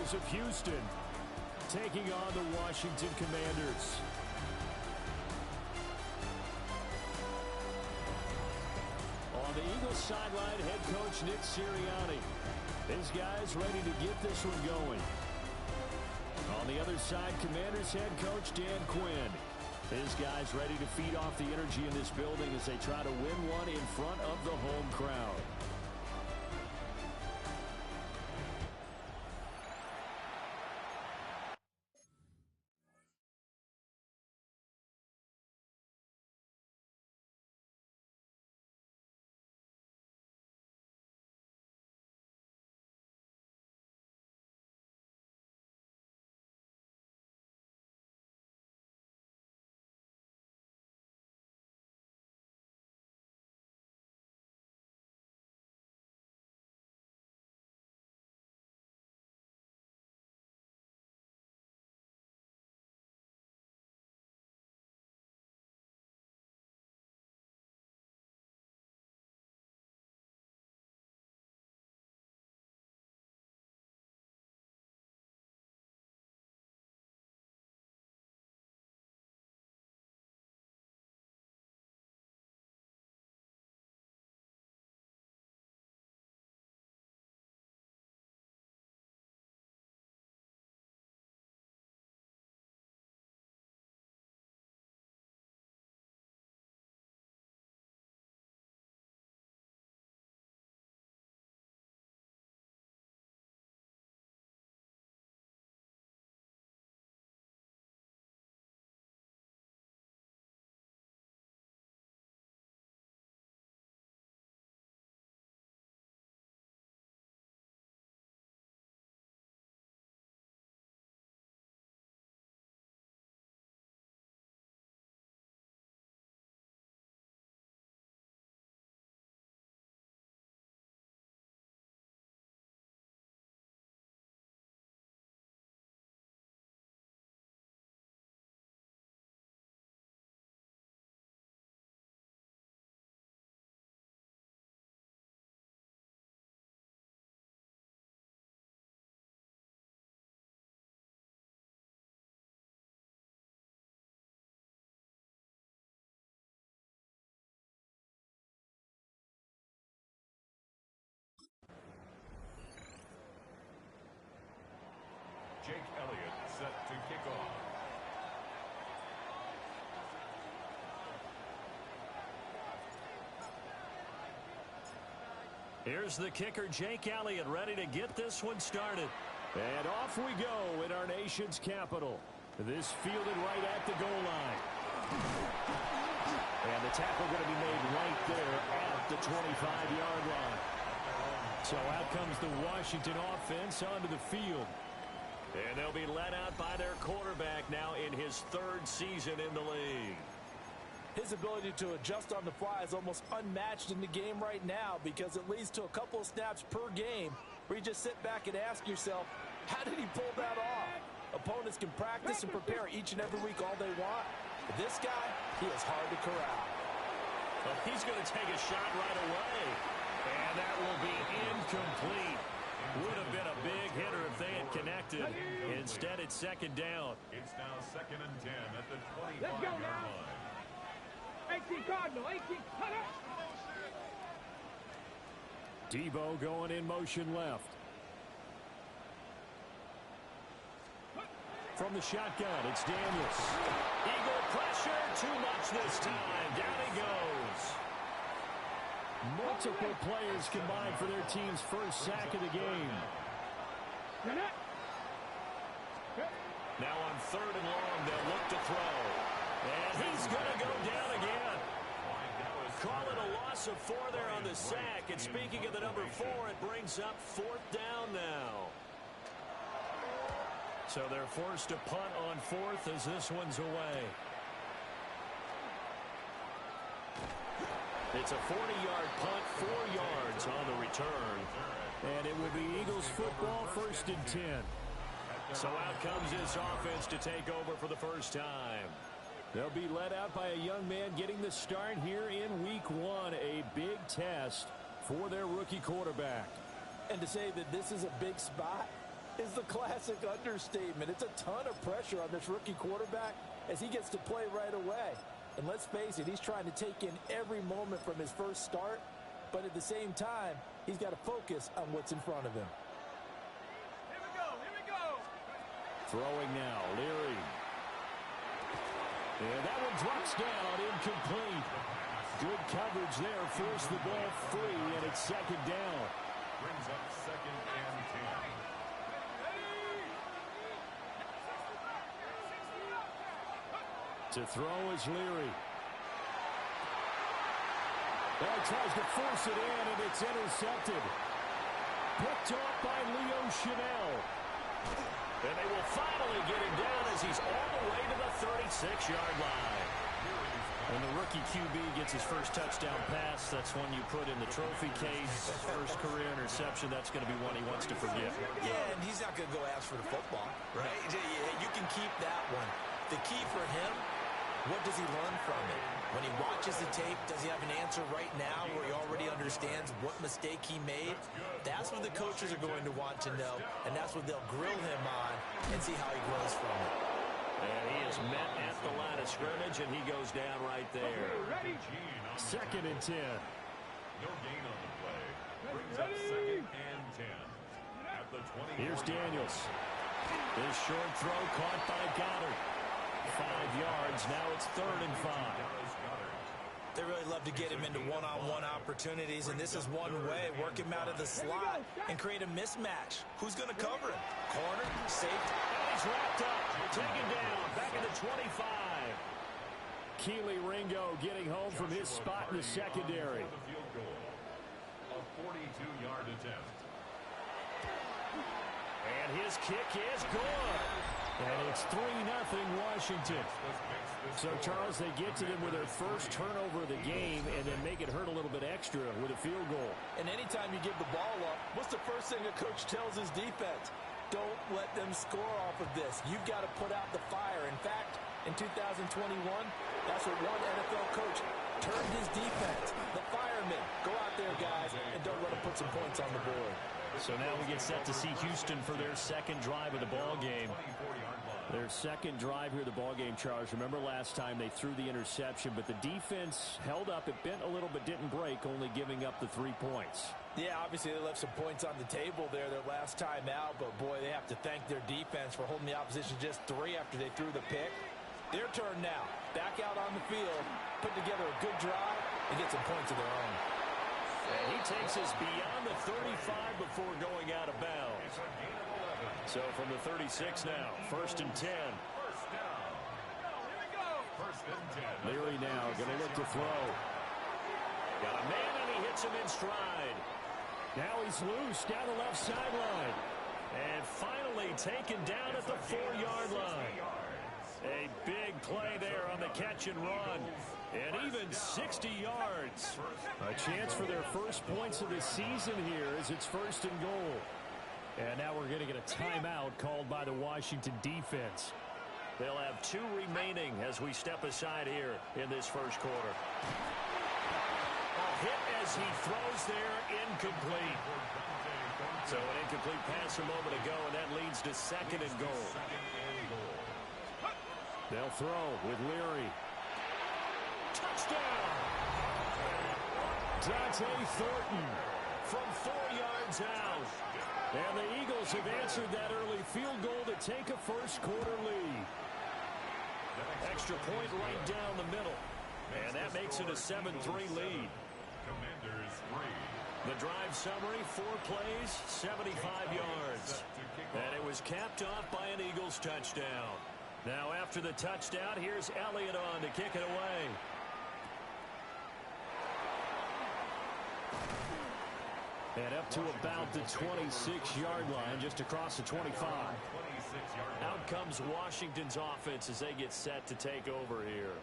Astros of Houston taking on the Washington Commanders. On the Eagles sideline, head coach Nick Sirianni. His guys ready to get this one going. On the other side, Commanders head coach Dan Quinn. His guys ready to feed off the energy in this building as they try to win one in front of the home crowd. Jake Elliott set to kick off. Here's the kicker, Jake Elliott, ready to get this one started. And off we go in our nation's capital. This fielded right at the goal line. And the tackle going to be made right there at the 25-yard line. So out comes the Washington offense onto the field. And they'll be let out by their quarterback now in his third season in the league. His ability to adjust on the fly is almost unmatched in the game right now because it leads to a couple of snaps per game where you just sit back and ask yourself, how did he pull that off? Opponents can practice and prepare each and every week all they want. But this guy, he is hard to corral. Well, he's going to take a shot right away. And that will be incomplete. Would have been a big hitter if they had connected. Instead, it's second down. It's now 2nd and 10 at the 25-yard line. 18 Cardinal, 18 cutter. Debo going in motion left. From the shotgun, it's Daniels. Eagle pressure, too much this time. Down he goes. Multiple players combined for their team's first sack of the game. Now on 3rd and long, they'll look to throw. And he's going to go down again. Call it a loss of 4 there on the sack. And speaking of the number 4, it brings up 4th down now. So they're forced to punt on 4th as this one's away. It's a 40-yard punt, 4 yards on the return. And it will be Eagles football, 1st and 10. So out comes this offense to take over for the first time. They'll be led out by a young man getting the start here in week 1. A big test for their rookie quarterback. And to say that this is a big spot, is the classic understatement. It's a ton of pressure on this rookie quarterback as he gets to play right away. And let's face it, he's trying to take in every moment from his first start, but at the same time, he's got to focus on what's in front of him. Here we go. Throwing now, Leary. And that one drops down, incomplete. Good coverage there, forced the ball free, and it's second down. Brings up 2nd and 10. To throw is Leary. Ball tries to force it in, and it's intercepted. Picked off by Leo Chanel. And they will finally get him down as he's all the way to the 36-yard line. When the rookie QB gets his first touchdown pass, that's one you put in the trophy case. First career interception, that's going to be one he wants to forget. Yeah, and he's not going to go ask for the football, right? You can keep that one. The key for him, what does he learn from it? When he watches the tape, does he have an answer right now where he already understands what mistake he made? That's what the coaches are going to want to know, and that's what they'll grill him on and see how he grows from it. And he is met at the line of scrimmage, and he goes down right there. Second and 10. No gain on the play. Brings up 2nd and 10. At the 20. Here's Daniels. This short throw caught by Goddard. 5 yards. Now it's 3rd and 5. They really love to get him into one-on-one opportunities, and this is one way. Work him out of the slot and create a mismatch. Who's going to cover him? Corner, safety. And he's wrapped up. Taken down. Back at the 25. Keely Ringo getting home from his spot in the secondary. A 42-yard attempt. And his kick is good. And it's 3-0 Washington. So, Charles, they get to them with their first turnover of the game and then make it hurt a little bit extra with a field goal. And anytime you give the ball up, what's the first thing a coach tells his defense? Don't let them score off of this. You've got to put out the fire. In fact, in 2021, that's what one NFL coach turned his defense. The firemen. Go out there, guys, and don't let them put some points on the board. So now we get set to see Houston for their second drive of the ball game. Their second drive here of the ball game, Charles. Remember last time they threw the interception, but the defense held up. It bent a little but didn't break, only giving up the 3 points. Yeah, obviously they left some points on the table there their last time out, but boy, they have to thank their defense for holding the opposition just 3 after they threw the pick. Their turn now. Back out on the field, put together a good drive, and get some points of their own. And he takes us beyond the 35 before going out of bounds. So from the 36 now, 1st and 10. Leary now going to look to throw. Got a man, and he hits him in stride. Now he's loose down the left sideline. And finally taken down at the 4-yard line. A big play there on the catch and run. And even 60 yards. A chance for their first points of the season here as it's 1st and goal. And now we're going to get a timeout called by the Washington defense. They'll have 2 remaining as we step aside here in this first quarter. A hit as he throws there, incomplete. So an incomplete pass a moment ago, and that leads to 2nd and goal. They'll throw with Leary. Touchdown! Dante Thornton from 4 yards out. And the Eagles have answered that early field goal to take a first quarter lead. Extra point right down the middle. And that makes it a 7-3 lead. Commanders 3. The drive summary, 4 plays, 75 yards. And it was capped off by an Eagles touchdown. Now after the touchdown, here's Elliott on to kick it away. And up to about the 26-yard line, just across the 25. Out comes Washington's offense as they get set to take over here.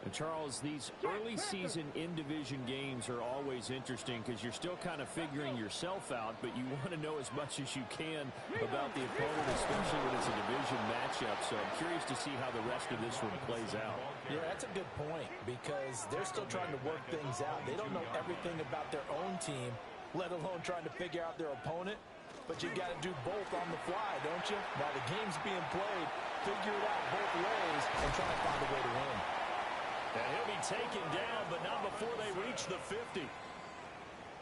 And Charles, these early season in-division games are always interesting because you're still kind of figuring yourself out, but you want to know as much as you can about the opponent, especially when it's a division matchup. So I'm curious to see how the rest of this one plays out. Yeah, that's a good point because they're still trying to work things out. They don't know everything about their own team, let alone trying to figure out their opponent. but you got to do both on the fly, don't you? While the game's being played, figure it out both ways and try to find a way to win. And he'll be taken down, but not before they reach the 50.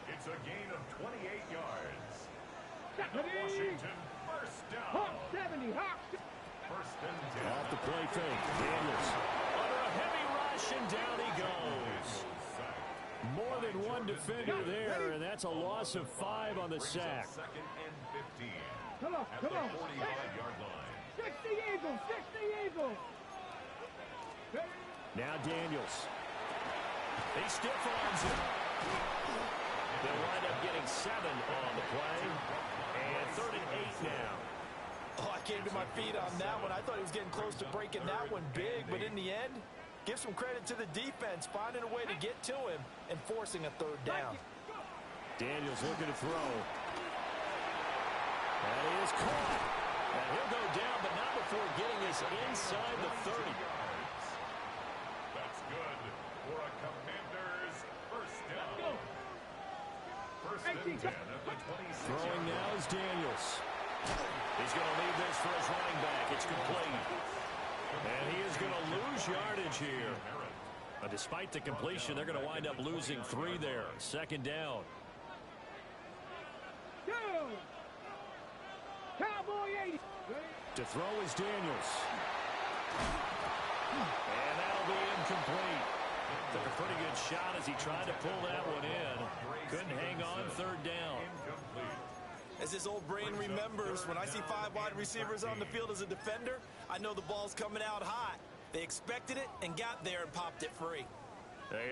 It's a gain of 28 yards. Washington, first down. Hawk 70, Hawk. First and 10. Off the play fake. Daniels under a heavy rush, and down he goes. More than one defender there, and that's a loss of 5 on the sack. Second and 15. Come on, At come the on. 45-yard line. 60 Eagles, 60 Eagles. Now Daniels. He stiff arms him. They'll wind up getting 7 on the play. And 3rd and 8 now. Oh, I came to my feet on that one. I thought he was getting close to breaking that one big, but in the end, give some credit to the defense, finding a way to get to him and forcing a 3rd down. Daniels looking to throw. That is caught. And he'll go down, but not before getting us inside the 30. That's good for a Commanders first down. First and 10 at the 26. Throwing now is Daniels. He's going to leave this for his running back. It's complete. And he is going to lose yardage here. Despite the completion, they're going to wind up losing 3 there. 2nd down. Cowboy 80. To throw is Daniels. And that'll be incomplete. Took a pretty good shot as he tried to pull that one in. Couldn't hang on 3rd down. As this old brain remembers, when I see 5 wide receivers on the field as a defender, I know the ball's coming out hot. They expected it and got there and popped it free.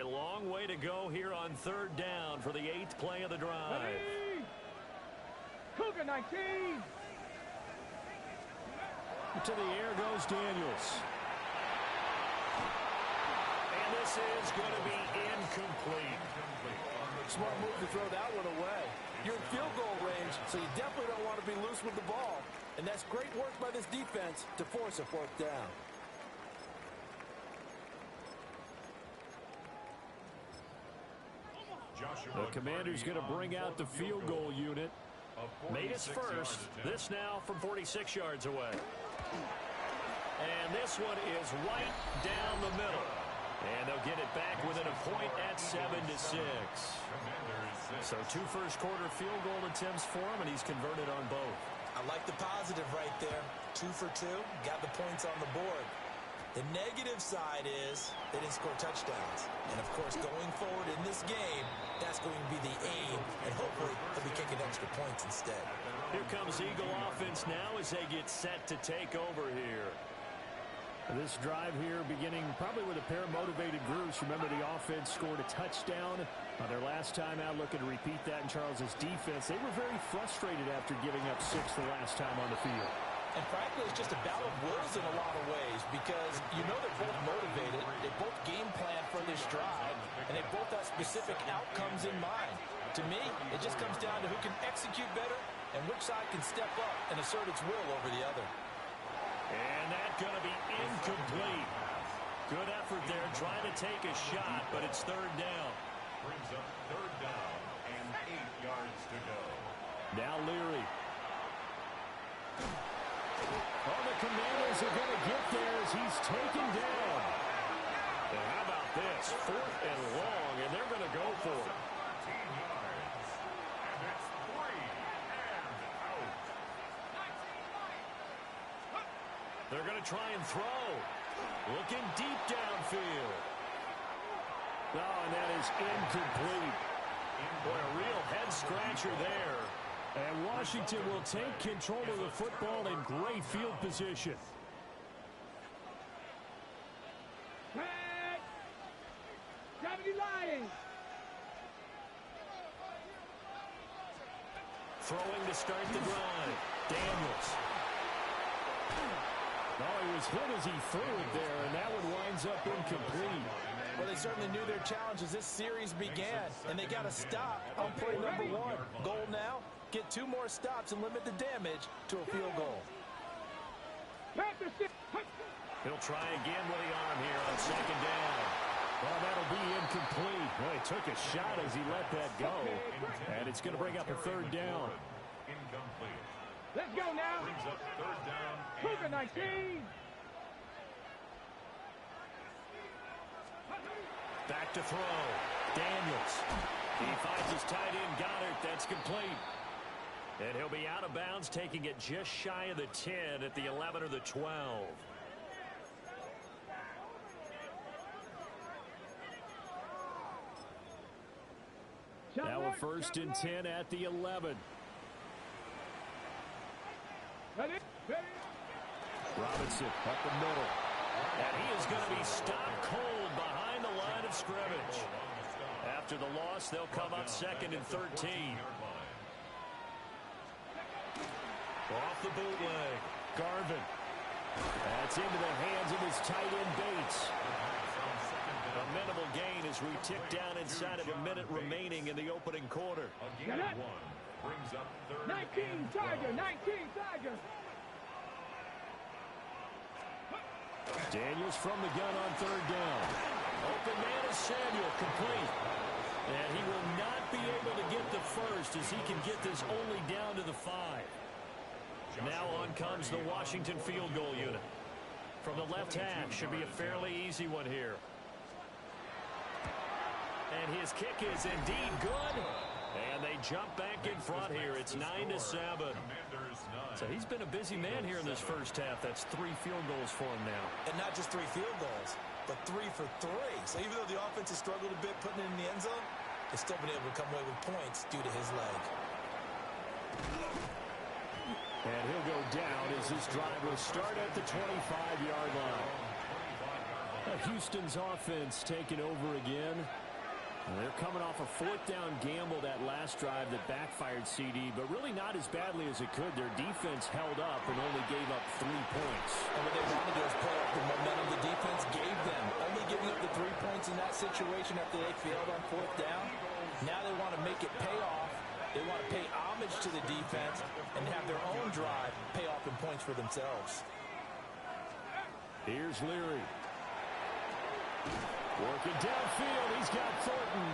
A long way to go here on 3rd down for the 8th play of the drive. Cougar 19. To the air goes Daniels. And this is going to be incomplete. Smart move to throw that one away. You're in field goal range, so you definitely don't want to be loose with the ball. And that's great work by this defense to force a 4th down. The Commander's going to bring out the field goal unit. Made his first. This now from 46 yards away. And this one is right down the middle. And they'll get it back within a point at 7-6. So 2 first-quarter field goal attempts for him, and he's converted on both. I like the positive right there. 2 for 2, got the points on the board. The negative side is they didn't score touchdowns. And, of course, going forward in this game, that's going to be the aim, and hopefully they'll be kicking extra points instead. Here comes Eagle offense now as they get set to take over here. This drive here beginning probably with a pair of motivated groups. Remember, the offense scored a touchdown on their last time out, looking to repeat that in Charles's defense. They were very frustrated after giving up 6 the last time on the field. And frankly, it's just a battle of wills in a lot of ways because you know they're both motivated, they both game plan for this drive, and they both have specific outcomes in mind. To me, it just comes down to who can execute better and which side can step up and assert its will over the other. And that's going to be incomplete. Good effort there, trying to take a shot, but it's 3rd down. Brings up 3rd down and 8 yards to go. Now Leary. Oh, the Commanders are going to get there as he's taken down. And how about this? 4th and long, and they're going to go for it. 13 yards. And it's 3 and out. They're going to try and throw. Looking deep downfield. Oh, and that is incomplete. Boy, a real head-scratcher there. And Washington will take control of the football in great field position. Back. 70 Lions. Throwing to start the drive. Daniels. Oh, he was hit as he threw it there, and that one winds up incomplete. Well, they certainly knew their challenge as this series began, and they got to stop on play number 1. Goal now, get 2 more stops and limit the damage to a field goal. He'll try again with the arm here on 2nd down. Well, that'll be incomplete. Well, he took a shot as he let that go, and it's going to bring up a 3rd down. incomplete. Let's go now. Brings up third down. Cougar And 19. Back to throw. Daniels. He finds his tight end, Goddard. That's complete. And he'll be out of bounds, taking it just shy of the 10 at the 11 or the 12. Now a first and 10 at the 11. Ready? Robinson up the middle. And he is going to be stopped cold behind the line of scrimmage. After the loss, they'll come up second and 13. Off the bootleg. Garvin. That's into the hands of his tight end Bates. A minimal gain as we tick down inside of a minute remaining in the opening quarter. Again, one brings up third 19 Tiger, 19 Tiger. Daniels from the gun on third down. Open man is Samuel, complete. And he will not be able to get the first as he can get this only down to the 5. Now on comes the Washington field goal unit. From the left half, should be a fairly easy one here. And his kick is indeed good. And they jump back in front here. It's 9-7. So he's been a busy man here in this first half. That's 3 field goals for him now. And not just 3 field goals, but 3 for 3. So even though the offense has struggled a bit putting it in the end zone, they've still been able to come away with points due to his leg. And he'll go down as this drive will start at the 25-yard line. Houston's offense taking over again. They're coming off a 4th down gamble that last drive that backfired CD, but really not as badly as it could. Their defense held up and only gave up 3 points. And what they wanted to do is play up the momentum the defense gave them. Only giving up the 3 points in that situation after they failed on 4th down. Now they want to make it pay off. They want to pay homage to the defense and have their own drive pay off in points for themselves. Here's Leary. Working downfield, he's got Thornton.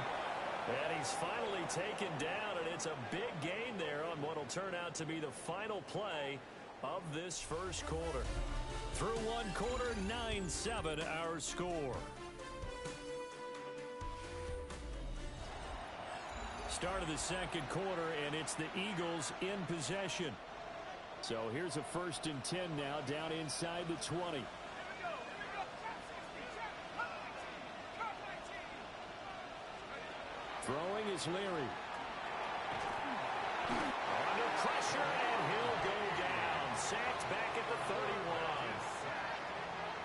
And he's finally taken down, and it's a big gain there on what will turn out to be the final play of this first quarter. Through one quarter, 9-7 our score. Start of the second quarter, and it's the Eagles in possession. So here's a first and 10 now, down inside the 20. Throwing is Leary. Under pressure, and he'll go down. Sacked back at the 31.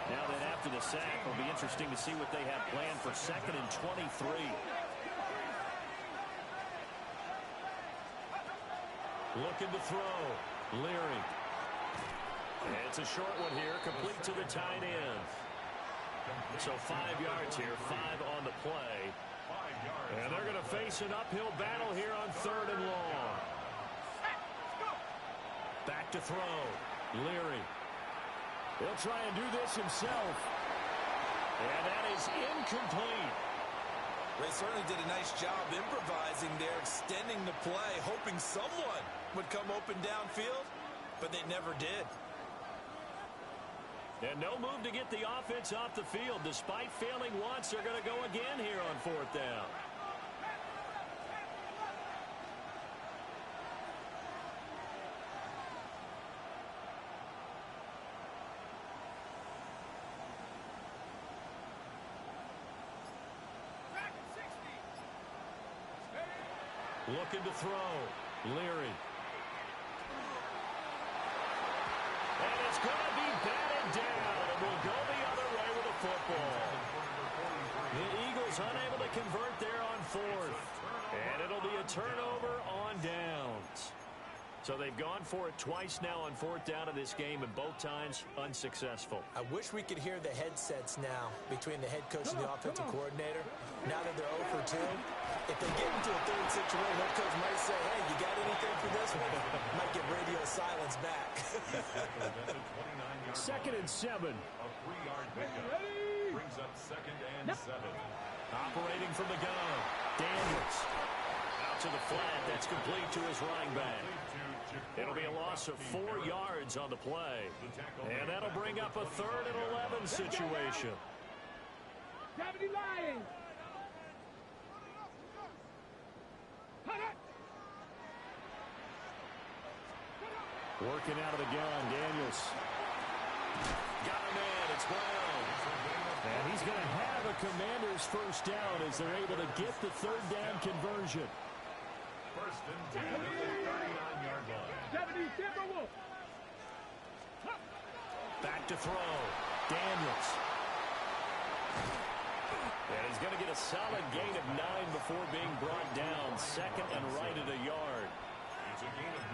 Now then, after the sack, it'll be interesting to see what they have planned for second and 23. Looking to throw. Leary. And it's a short one here, complete to the tight end. So 5 yards here, 5 on the play. And they're going to face an uphill battle here on third and long. Back to throw. Leary. He'll try and do this himself. And that is incomplete. They certainly did a nice job improvising there, extending the play, hoping someone would come open downfield, but they never did. And no move to get the offense off the field. Despite failing once, they're going to go again here on 4th down. Looking to throw. Leary. And it's going to be batted down. And we'll go the other way with the football. The Eagles unable to convert there on 4th. And it'll be a turnover on downs. So they've gone for it twice now on 4th down in this game, and both times unsuccessful. I wish we could hear the headsets now between the head coach and the offensive coordinator. Now that they're 0 for 2, if they get into a third situation, head coach might say, hey, you got anything for this one? Might get radio silence back. Second and 7. A 3-yard pickup. Brings up second and 7. Operating from the gun. Daniels. Out to the flat. That's complete to his running back. It'll be a loss of 4 yards on the play. And that'll bring up a 3rd and 11 situation. Deputy Lions. Working out of the gun, Daniels. Got a man, it's Brown. And he's going to have a Commanders first down as they're able to get the 3rd down conversion. First and 10 at the 39-yard line. Deputy Timberwolf. Back to throw. Daniels. And he's going to get a solid gain of 9 before being brought down. 2nd and right at a yard.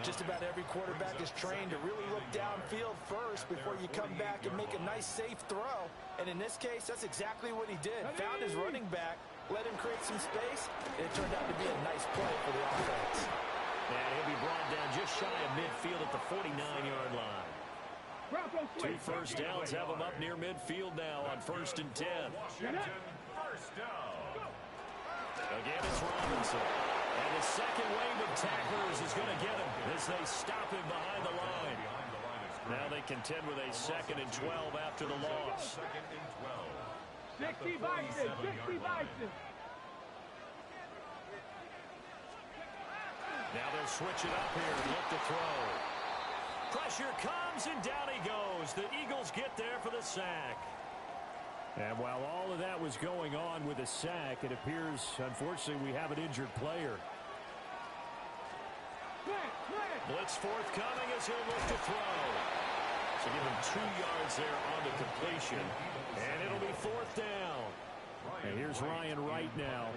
Just about every quarterback is trained to really look downfield first before you come back and make a nice, safe throw. And in this case, that's exactly what he did. Found his running back, let him create some space, and it turned out to be a nice play for the offense. And he'll be brought down just shy of midfield at the 49-yard line. 2 first downs have him up near midfield now on 1st and 10. Washington, first down. Again, it's Robinson. And the second wave of tacklers is going to get him as they stop him behind the line. Now they contend with a 2nd and 12 after the loss. 2nd and 12. 60 Bison. 60 Bison. Now they'll switch it up here and look to throw. Pressure comes, and down he goes. The Eagles get there for the sack. And while all of that was going on with a sack, it appears, unfortunately, we have an injured player. Blitz forthcoming as he'll look to throw. So give him 2 yards there on the completion. And it'll be 4th down. And here's Ryan Wright now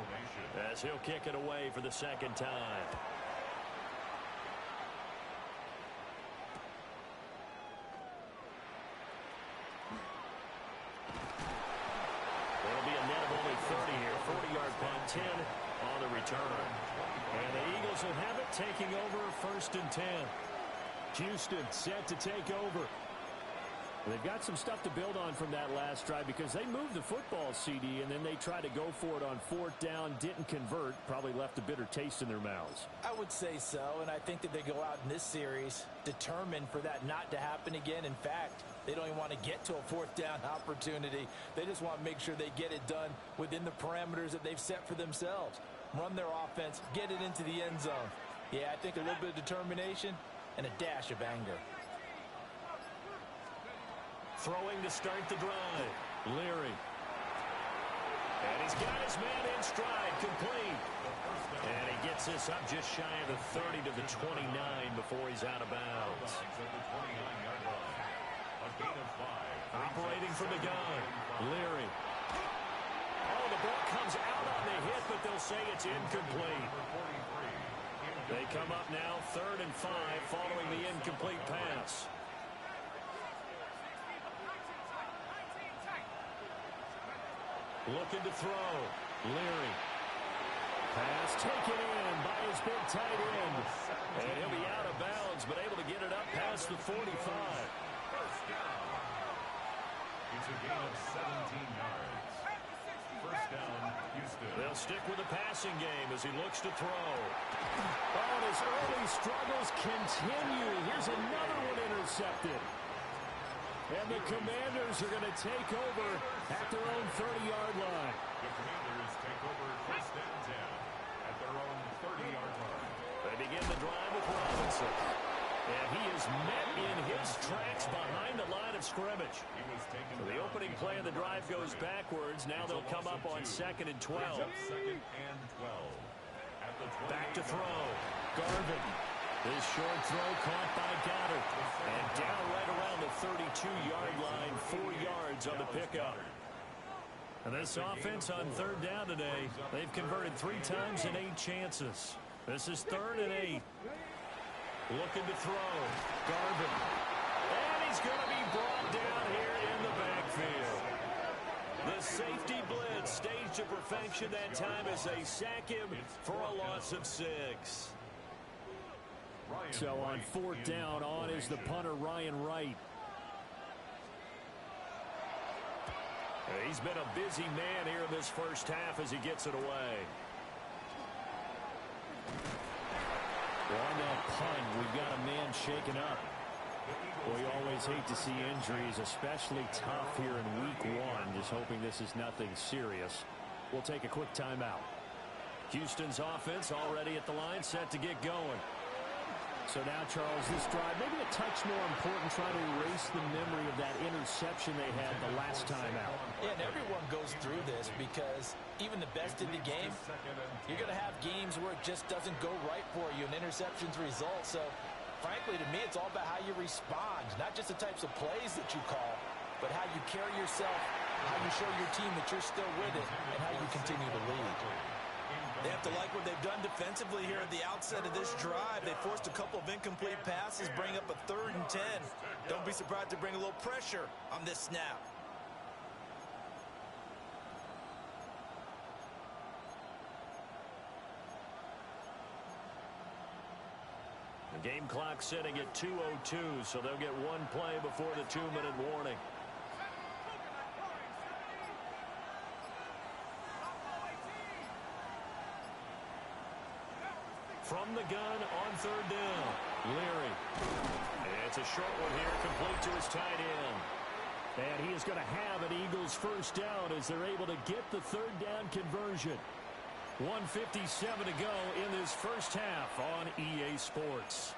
as he'll kick it away for the 2nd time. It'll be a net of only 30 here. 40-yard punt, 10 on the return. And the Eagles will have it, taking over 1st and 10. Houston set to take over. They've got some stuff to build on from that last drive because they moved the football, CD, and then they tried to go for it on 4th down, didn't convert, probably left a bitter taste in their mouths. I would say so, and I think that they go out in this series determined for that not to happen again. In fact, they don't even want to get to a 4th down opportunity. They just want to make sure they get it done within the parameters that they've set for themselves. Run their offense, get it into the end zone. Yeah, I think a little bit of determination and a dash of anger. Throwing to start the drive. Leary. And he's got his man in stride, complete. And he gets this up just shy of the 30 to the 29 before he's out of bounds. Operating from the gun. Leary. Oh, the ball comes out on the hit, but they'll say it's incomplete. They come up now 3rd and 5 following the incomplete pass. Looking to throw. Leary. Pass taken in by his big tight end. And he'll be out of bounds, but able to get it up past the 45. First down. It's a gain of 17 yards. First down, Houston. They'll stick with the passing game as he looks to throw. Oh, and his early struggles continue. Here's another one intercepted. And the Commanders are going to take over at their own 30-yard line. The Commanders take over 1st and 10 at their own 30-yard line. They begin the drive with Robinson. And he is met in his tracks behind the line of scrimmage. So the opening play of the drive goes backwards. Now they'll come up on 2nd and 12. 2nd and 12. At the Back to throw. Garvin. His short throw caught by Goddard. And down right around the 32-yard line, 4 yards on the pickup. And this offense on 3rd down today, they've converted 3 times in 8 chances. This is 3rd and 8. Looking to throw. Garvin. And he's going to be brought down here in the backfield. The safety blitz staged to perfection that time as they sack him for a loss of 6. So on 4th down, on is the punter, Ryan Wright. He's been a busy man here in this first half as he gets it away. On that punt, we've got a man shaken up. We always hate to see injuries, especially tough here in week one. Just hoping this is nothing serious. We'll take a quick timeout. Houston's offense already at the line, set to get going. So now, Charles, this drive, maybe a touch more important, trying to erase the memory of that interception they had the last time out. Yeah, and everyone goes through this because even the best in the game, you're going to have games where it just doesn't go right for you, and interceptions result. So, frankly, to me, it's all about how you respond, not just the types of plays that you call, but how you carry yourself, how you show your team that you're still with it, and how you continue to lead. They have to like what they've done defensively here at the outset of this drive. They forced a couple of incomplete passes, bring up a 3rd and 10. Don't be surprised to bring a little pressure on this snap. The game clock sitting at 2:02, so they'll get one play before the 2-minute warning. From the gun on 3rd down, Leary. It's a short one here, complete to his tight end. And he is going to have an Eagles first down as they're able to get the 3rd down conversion. 1:57 to go in this first half on EA Sports.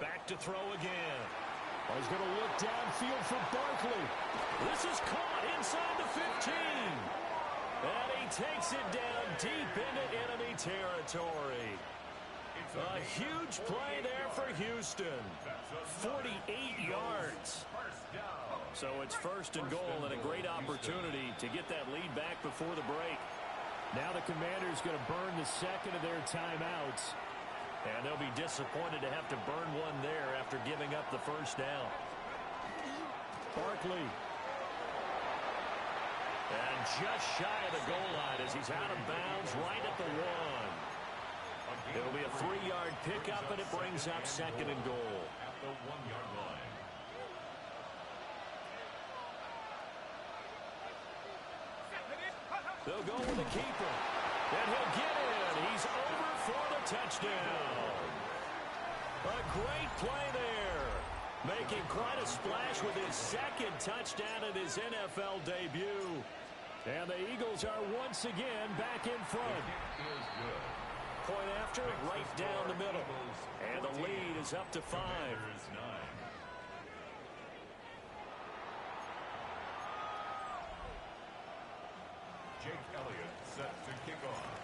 Back to throw again. He's going to look downfield for Barkley. This is caught inside the 15. And he takes it down deep into enemy territory. A huge play there for Houston. 48 yards. So it's 1st and goal and a great opportunity to get that lead back before the break. Now the Commanders going to burn the second of their timeouts. And they'll be disappointed to have to burn one there after giving up the first down. Barkley. And just shy of the goal line as he's out of bounds right at the 1. It'll be a 3-yard pickup, and it brings up 2nd and goal. At the 1-yard line. They'll go with the keeper. And he'll get in. He's over for the touchdown. A great play there. Making quite a splash with his 2nd touchdown in his NFL debut. And the Eagles are once again back in front. Point after, right down the middle. And the lead is up to 5. Jake Elliott set to kick off.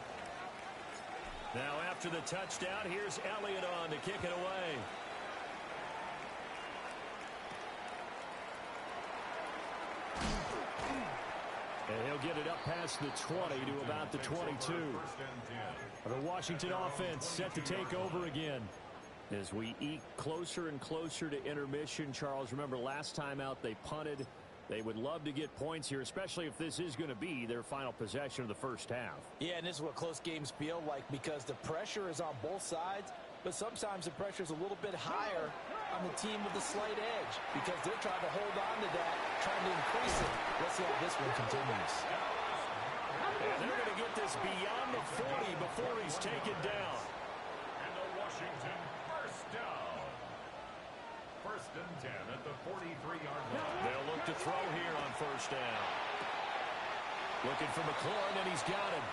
Now after the touchdown, here's Elliott on to kick it away. And he'll get it up past the 20 to about the 22. The Washington offense set to take over again. As we eke closer and closer to intermission, Charles, remember last time out they punted. They would love to get points here, especially if this is going to be their final possession of the first half. Yeah, and this is what close games feel like because the pressure is on both sides, but sometimes the pressure is a little bit higher on the team with the slight edge because they're trying to hold on to that, trying to increase it. Let's see how this one continues. And they're going to get this beyond the 40 before he's taken down. And the Washington first down. 1st and 10 at the 43-yard line. They'll look to throw here on 1st down. Looking for McLaurin, and he's got him.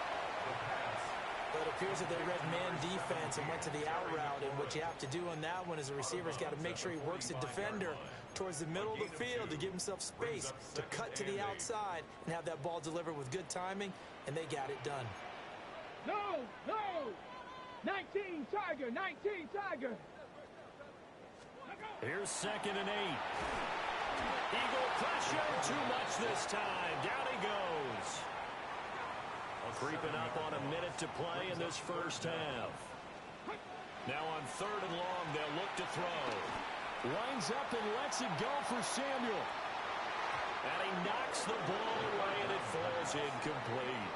But it appears that they read man defense and went to the out route. And what you have to do on that one is the receiver's got to make sure he works the defender towards the middle of the field to give himself space to cut to the outside and have that ball delivered with good timing, and they got it done. No, no! 19 Tiger, 19 Tiger! Here's 2nd and 8. Eagle pressure, too much this time. Down he goes. Creeping up on a minute to play in this first half. Now on 3rd and long, they'll look to throw. Lines up and lets it go for Samuel. And he knocks the ball away, and it falls incomplete.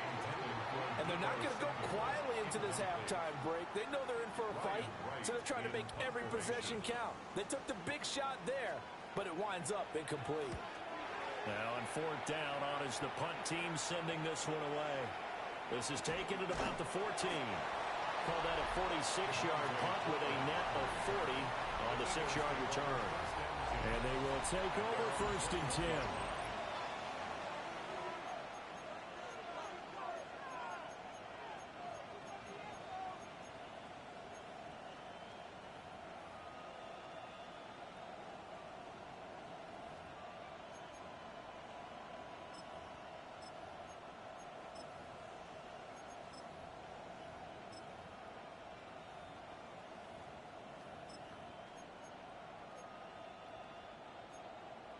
And they're not going to go quietly into this halftime break. They know they're in for a fight, so they're trying to make every possession count. They took the big shot there, but it winds up incomplete. Now on fourth down, on is the punt team sending this one away. This is taken at about the 14. Call that a 46-yard punt with a net of 40 on the 6-yard return. And they will take over first and 10.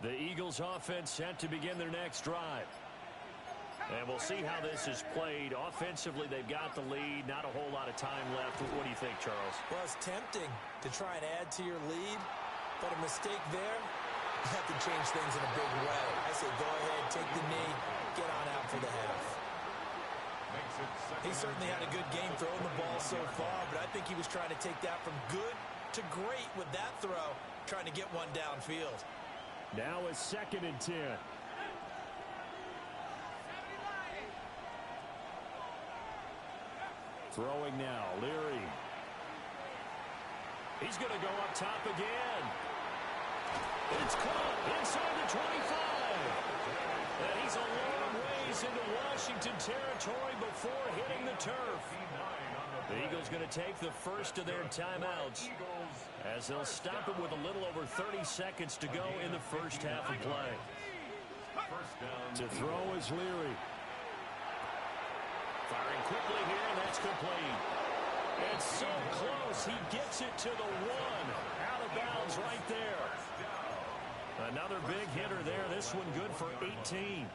The Eagles offense set to begin their next drive. And we'll see how this is played. Offensively, they've got the lead. Not a whole lot of time left. What do you think, Charles? Well, it's tempting to try and add to your lead, but a mistake there, that can change things in a big way. I say go ahead, take the knee, get on out for the half. He certainly had a good game throwing the ball so far, but I think he was trying to take that from good to great with that throw, trying to get one downfield. Now a second and 10. Throwing now, Leary. He's going to go up top again. It's caught inside the 25. And he's a long ways into Washington territory before hitting the turf. The Eagles going to take the first of their timeouts as they'll stop it with a little over 30 seconds to go in the first half of play. To throw is Leary. Firing quickly here, and that's complete. It's so close, he gets it to the one. Out of bounds right there. Another big hitter there. This one good for 18.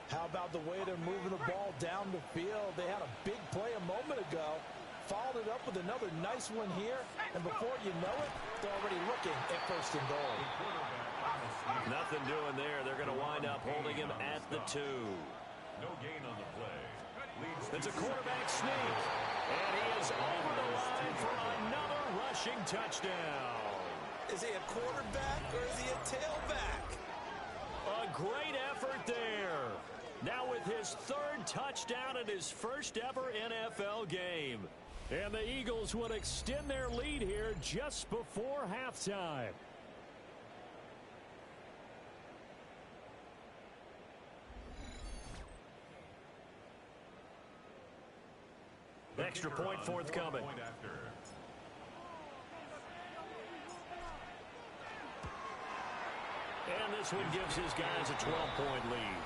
How about the way they're moving the ball down the field? They had a big play a moment ago. Followed it up with another nice one here. And before you know it, they're already looking at first and goal. Nothing doing there. They're going to wind up holding him at the 2. No gain on the play. It's a quarterback sneak. And he is over the line for another rushing touchdown. Is he a quarterback or is he a tailback? A great effort there. Now with his third touchdown in his first ever NFL game. And the Eagles will extend their lead here just before halftime. Extra point forthcoming. And this one gives his guys a 12-point lead.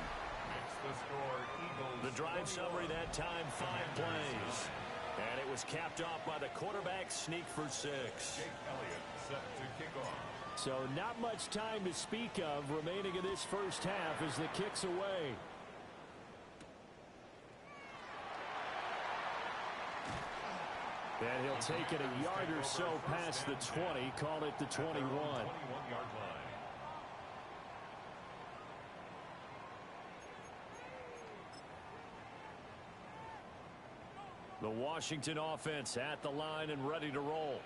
The drive summary that time, 5 plays. And it was capped off by the quarterback sneak for 6. So not much time to speak of remaining in this first half as the kick's away. And he'll take it a yard or so past the 20, call it the 21. The Washington offense at the line and ready to roll.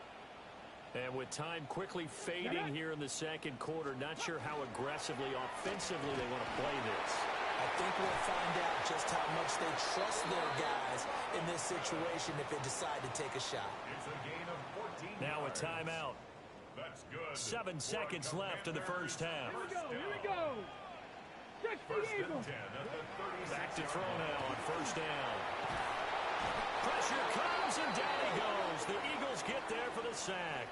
And with time quickly fading here in the second quarter, not sure how aggressively, offensively they want to play this. I think we'll find out just how much they trust their guys in this situation if they decide to take a shot. It's a gain of 14 now a yards. timeout. That's good. 7 seconds left in the first half. Here we go. Touch the First and 10 Eagles. at the 36. Back to throw now on first down. Pressure comes and down he goes. The Eagles get there for the sack.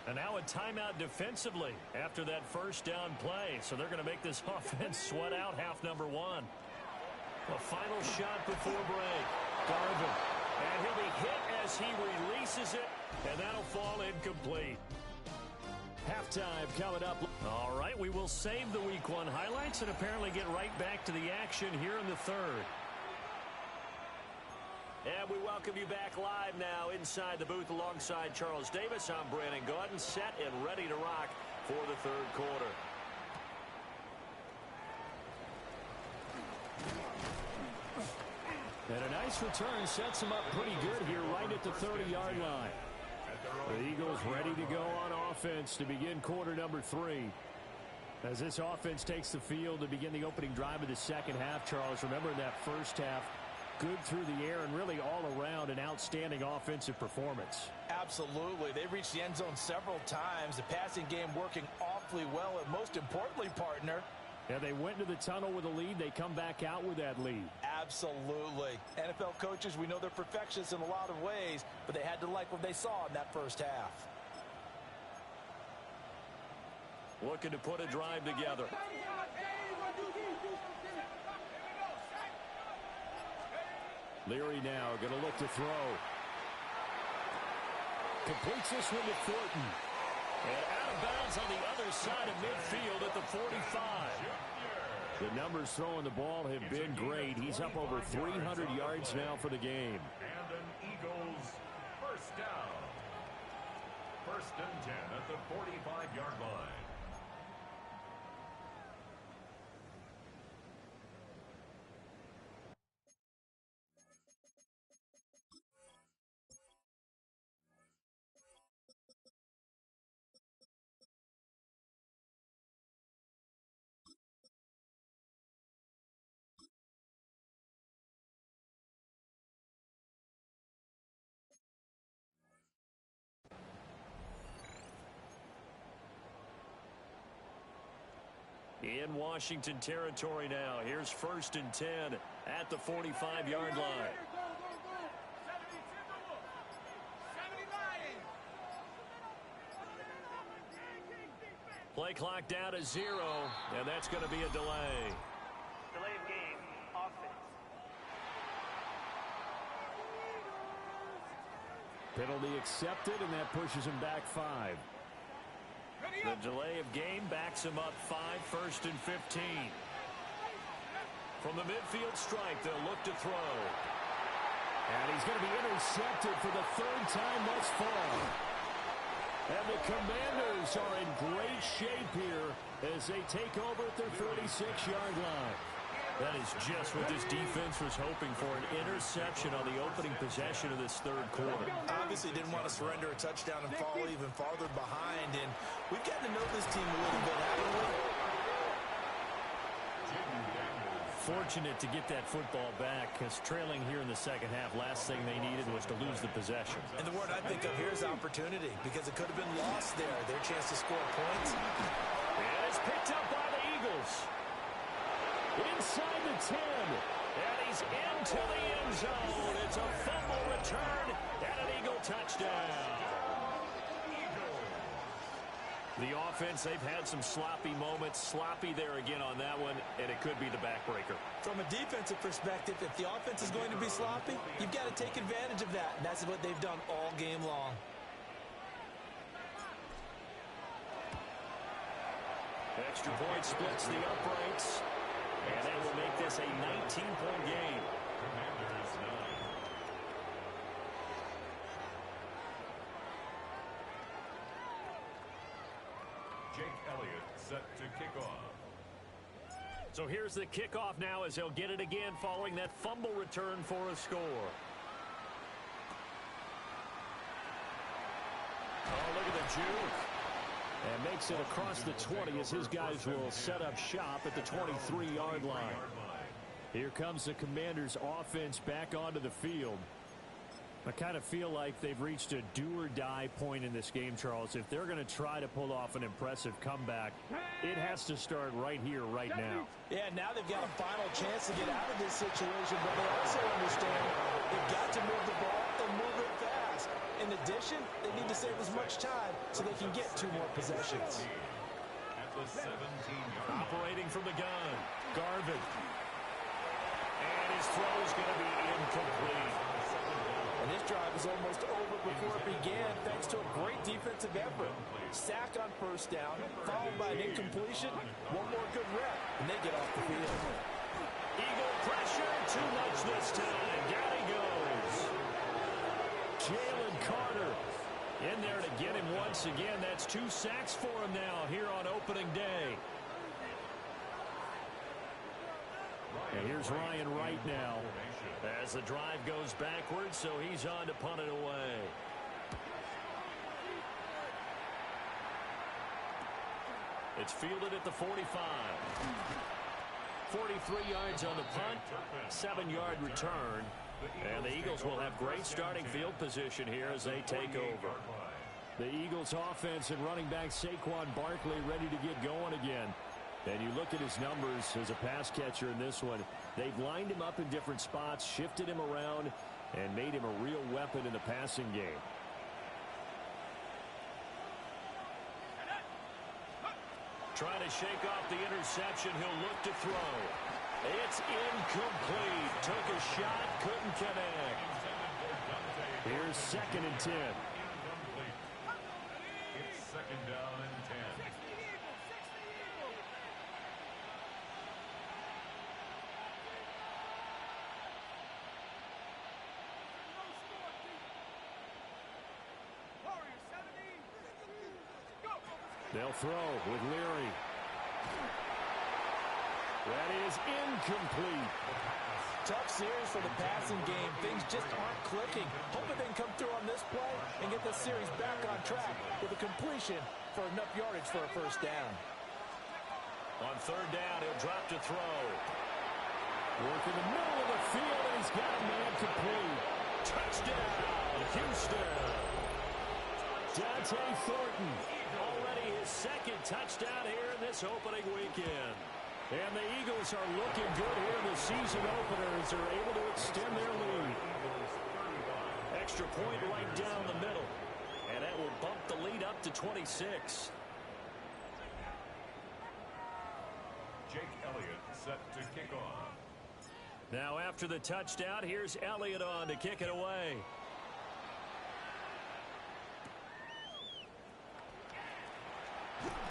And now a timeout defensively after that first down play. So they're going to make this offense sweat out half number 1. A final shot before break. Garvin. And he'll be hit as he releases it. And that'll fall incomplete. Halftime coming up. All right, we will save the Week 1 highlights and apparently get right back to the action here in the third. And we welcome you back live now inside the booth alongside Charles Davis. I'm Brandon Gaudin, set and ready to rock for the third quarter. And a nice return sets them up pretty good here right at the 30-yard line. The Eagles ready to go on offense to begin quarter number 3. As this offense takes the field to begin the opening drive of the second half, Charles, remember in that first half, good through the air and really all around an outstanding offensive performance. Absolutely. They reached the end zone several times. The passing game working awfully well. And most importantly, partner, yeah, they went into the tunnel with a lead. They come back out with that lead. Absolutely. NFL coaches, we know they're perfectionists in a lot of ways, but they had to like what they saw in that first half. Looking to put a drive together. Leary now going to look to throw. Completes this one to Thornton. And out of bounds on the other side of midfield at the 45. The numbers throwing the ball have been great. He's up over 300 yards now for the game. And an Eagles first down. First and 10 at the 45-yard line. In Washington territory now. Here's first and 10 at the 45-yard line. Play clock down to 0, and that's going to be a delay. Delay of game, offense. Penalty accepted, and that pushes him back 5. The delay of game backs him up 5, first and 15. From the midfield strike, they'll look to throw. And he's going to be intercepted for the 3rd time thus far. And the Commanders are in great shape here as they take over at their 46-yard line. That is just what this defense was hoping for, an interception on the opening possession of this 3rd quarter. Obviously didn't want to surrender a touchdown and fall even farther behind. And we've gotten to know this team a little bit, haven't we? Fortunate to get that football back, because trailing here in the second half, last thing they needed was to lose the possession. And the word I think of here is opportunity, because it could have been lost there. Their chance to score points. And it's picked up by the Eagles. Inside the 10, and he's into the end zone. It's a fumble return and an Eagle touchdown. The offense, they've had some sloppy moments. Sloppy there again on that one, and it could be the backbreaker. From a defensive perspective, if the offense is going to be sloppy, you've got to take advantage of that, and that's what they've done all game long. Extra point splits the uprights. And that will make this a 19-point game. Commanders 9. Jake Elliott set to kick off. So here's the kickoff now as they'll get it again following that fumble return for a score. Oh, look at the juke. And makes it across the 20 as his guys will set up shop at the 23-yard line. Here comes the Commanders' offense back onto the field. I kind of feel like they've reached a do-or-die point in this game, Charles. If they're going to try to pull off an impressive comeback, it has to start right here, right now. Yeah, now they've got a final chance to get out of this situation, but they also understand they've got to move the ball and move it fast. In addition, they need to save as much time so they can get 2 more possessions. At the 17-yard line. Operating from the gun, Garvin. And his throw is going to be incomplete. And this drive is almost over before it began thanks to a great defensive effort. Sack on first down, followed by an incompletion. 1 more good rep, and they get off the field. Eagle pressure, too much this time. Down he goes. Jalen Carter in there to get him once again. That's 2 sacks for him now here on opening day. And here's Ryan Wright now. As the drive goes backwards, so he's on to punt it away. It's fielded at the 45. 43 yards on the punt, 7-yard return. And the Eagles will have great starting field position here as they take over. The Eagles offense and running back Saquon Barkley ready to get going again. And you look at his numbers as a pass catcher in this one. They've lined him up in different spots, shifted him around, and made him a real weapon in the passing game. Trying to shake off the interception. He'll look to throw. It's incomplete. Took a shot, couldn't connect. Here's 2nd and 10. It's 2nd down and 10. They'll throw with Leary. That is incomplete. Tough series for the passing game. Things just aren't clicking. Hoping they can come through on this play and get the series back on track with a completion for enough yardage for a first down. On 3rd down, he'll drop to throw. Work in the middle of the field, and he's got a man complete. Touchdown, Houston. Dante Thornton, already his 2nd touchdown here in this opening weekend. And the Eagles are looking good here in the season opener as they're able to extend their lead. Extra point right down the middle. And that will bump the lead up to 26. Jake Elliott set to kick off. Now after the touchdown, here's Elliott on to kick it away.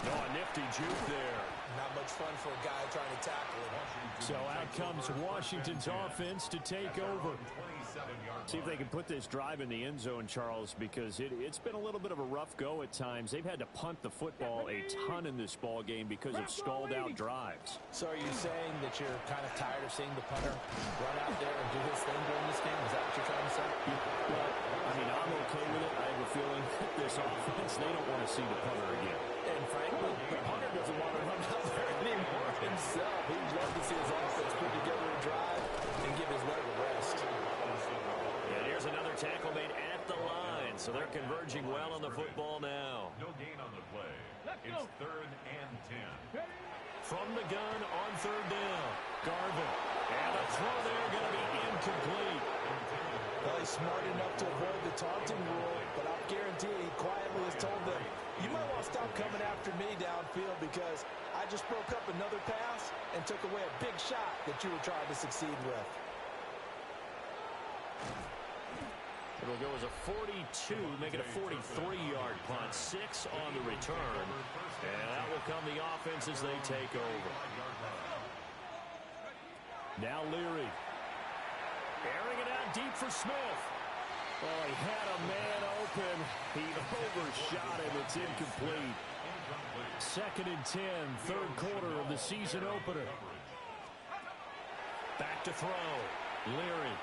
Oh, a nifty juke there. Not much fun for a guy trying to tackle him. So out comes Washington's offense to take over. See if they can put this drive in the end zone, Charles, because it's been a little bit of a rough go at times. They've had to punt the football a ton in this ball game because of stalled out drives. So are you saying that you're kind of tired of seeing the punter run out there and do his thing during this game? Is that what you're trying to say? Well, I mean, I'm okay with it. I have a feeling that this offense, they don't want to see the punter again. And frankly, the punter doesn't want to run out there anymore himself. He'd love to see his offense put together a drive and give his leg a rest. And here's another tackle made at the line, so they're converging well on the football now. No gain on the play. It's 3rd and 10. From the gun on 3rd down, Garvin. And a throw there going to be incomplete. Well, he's smart enough to avoid the taunting rule, but I'll guarantee he quietly has told them, you might want to stop coming after me downfield because I just broke up another pass and took away a big shot that you were trying to succeed with. It'll go as a 42, make it a 43-yard punt, 6 on the return. And that will come the offense as they take over. Now Leary. Airing it out deep for Smith. Oh, he had a man open. He overshot him. It's incomplete. 2nd and 10, 3rd quarter of the season opener. Back to throw. Leary.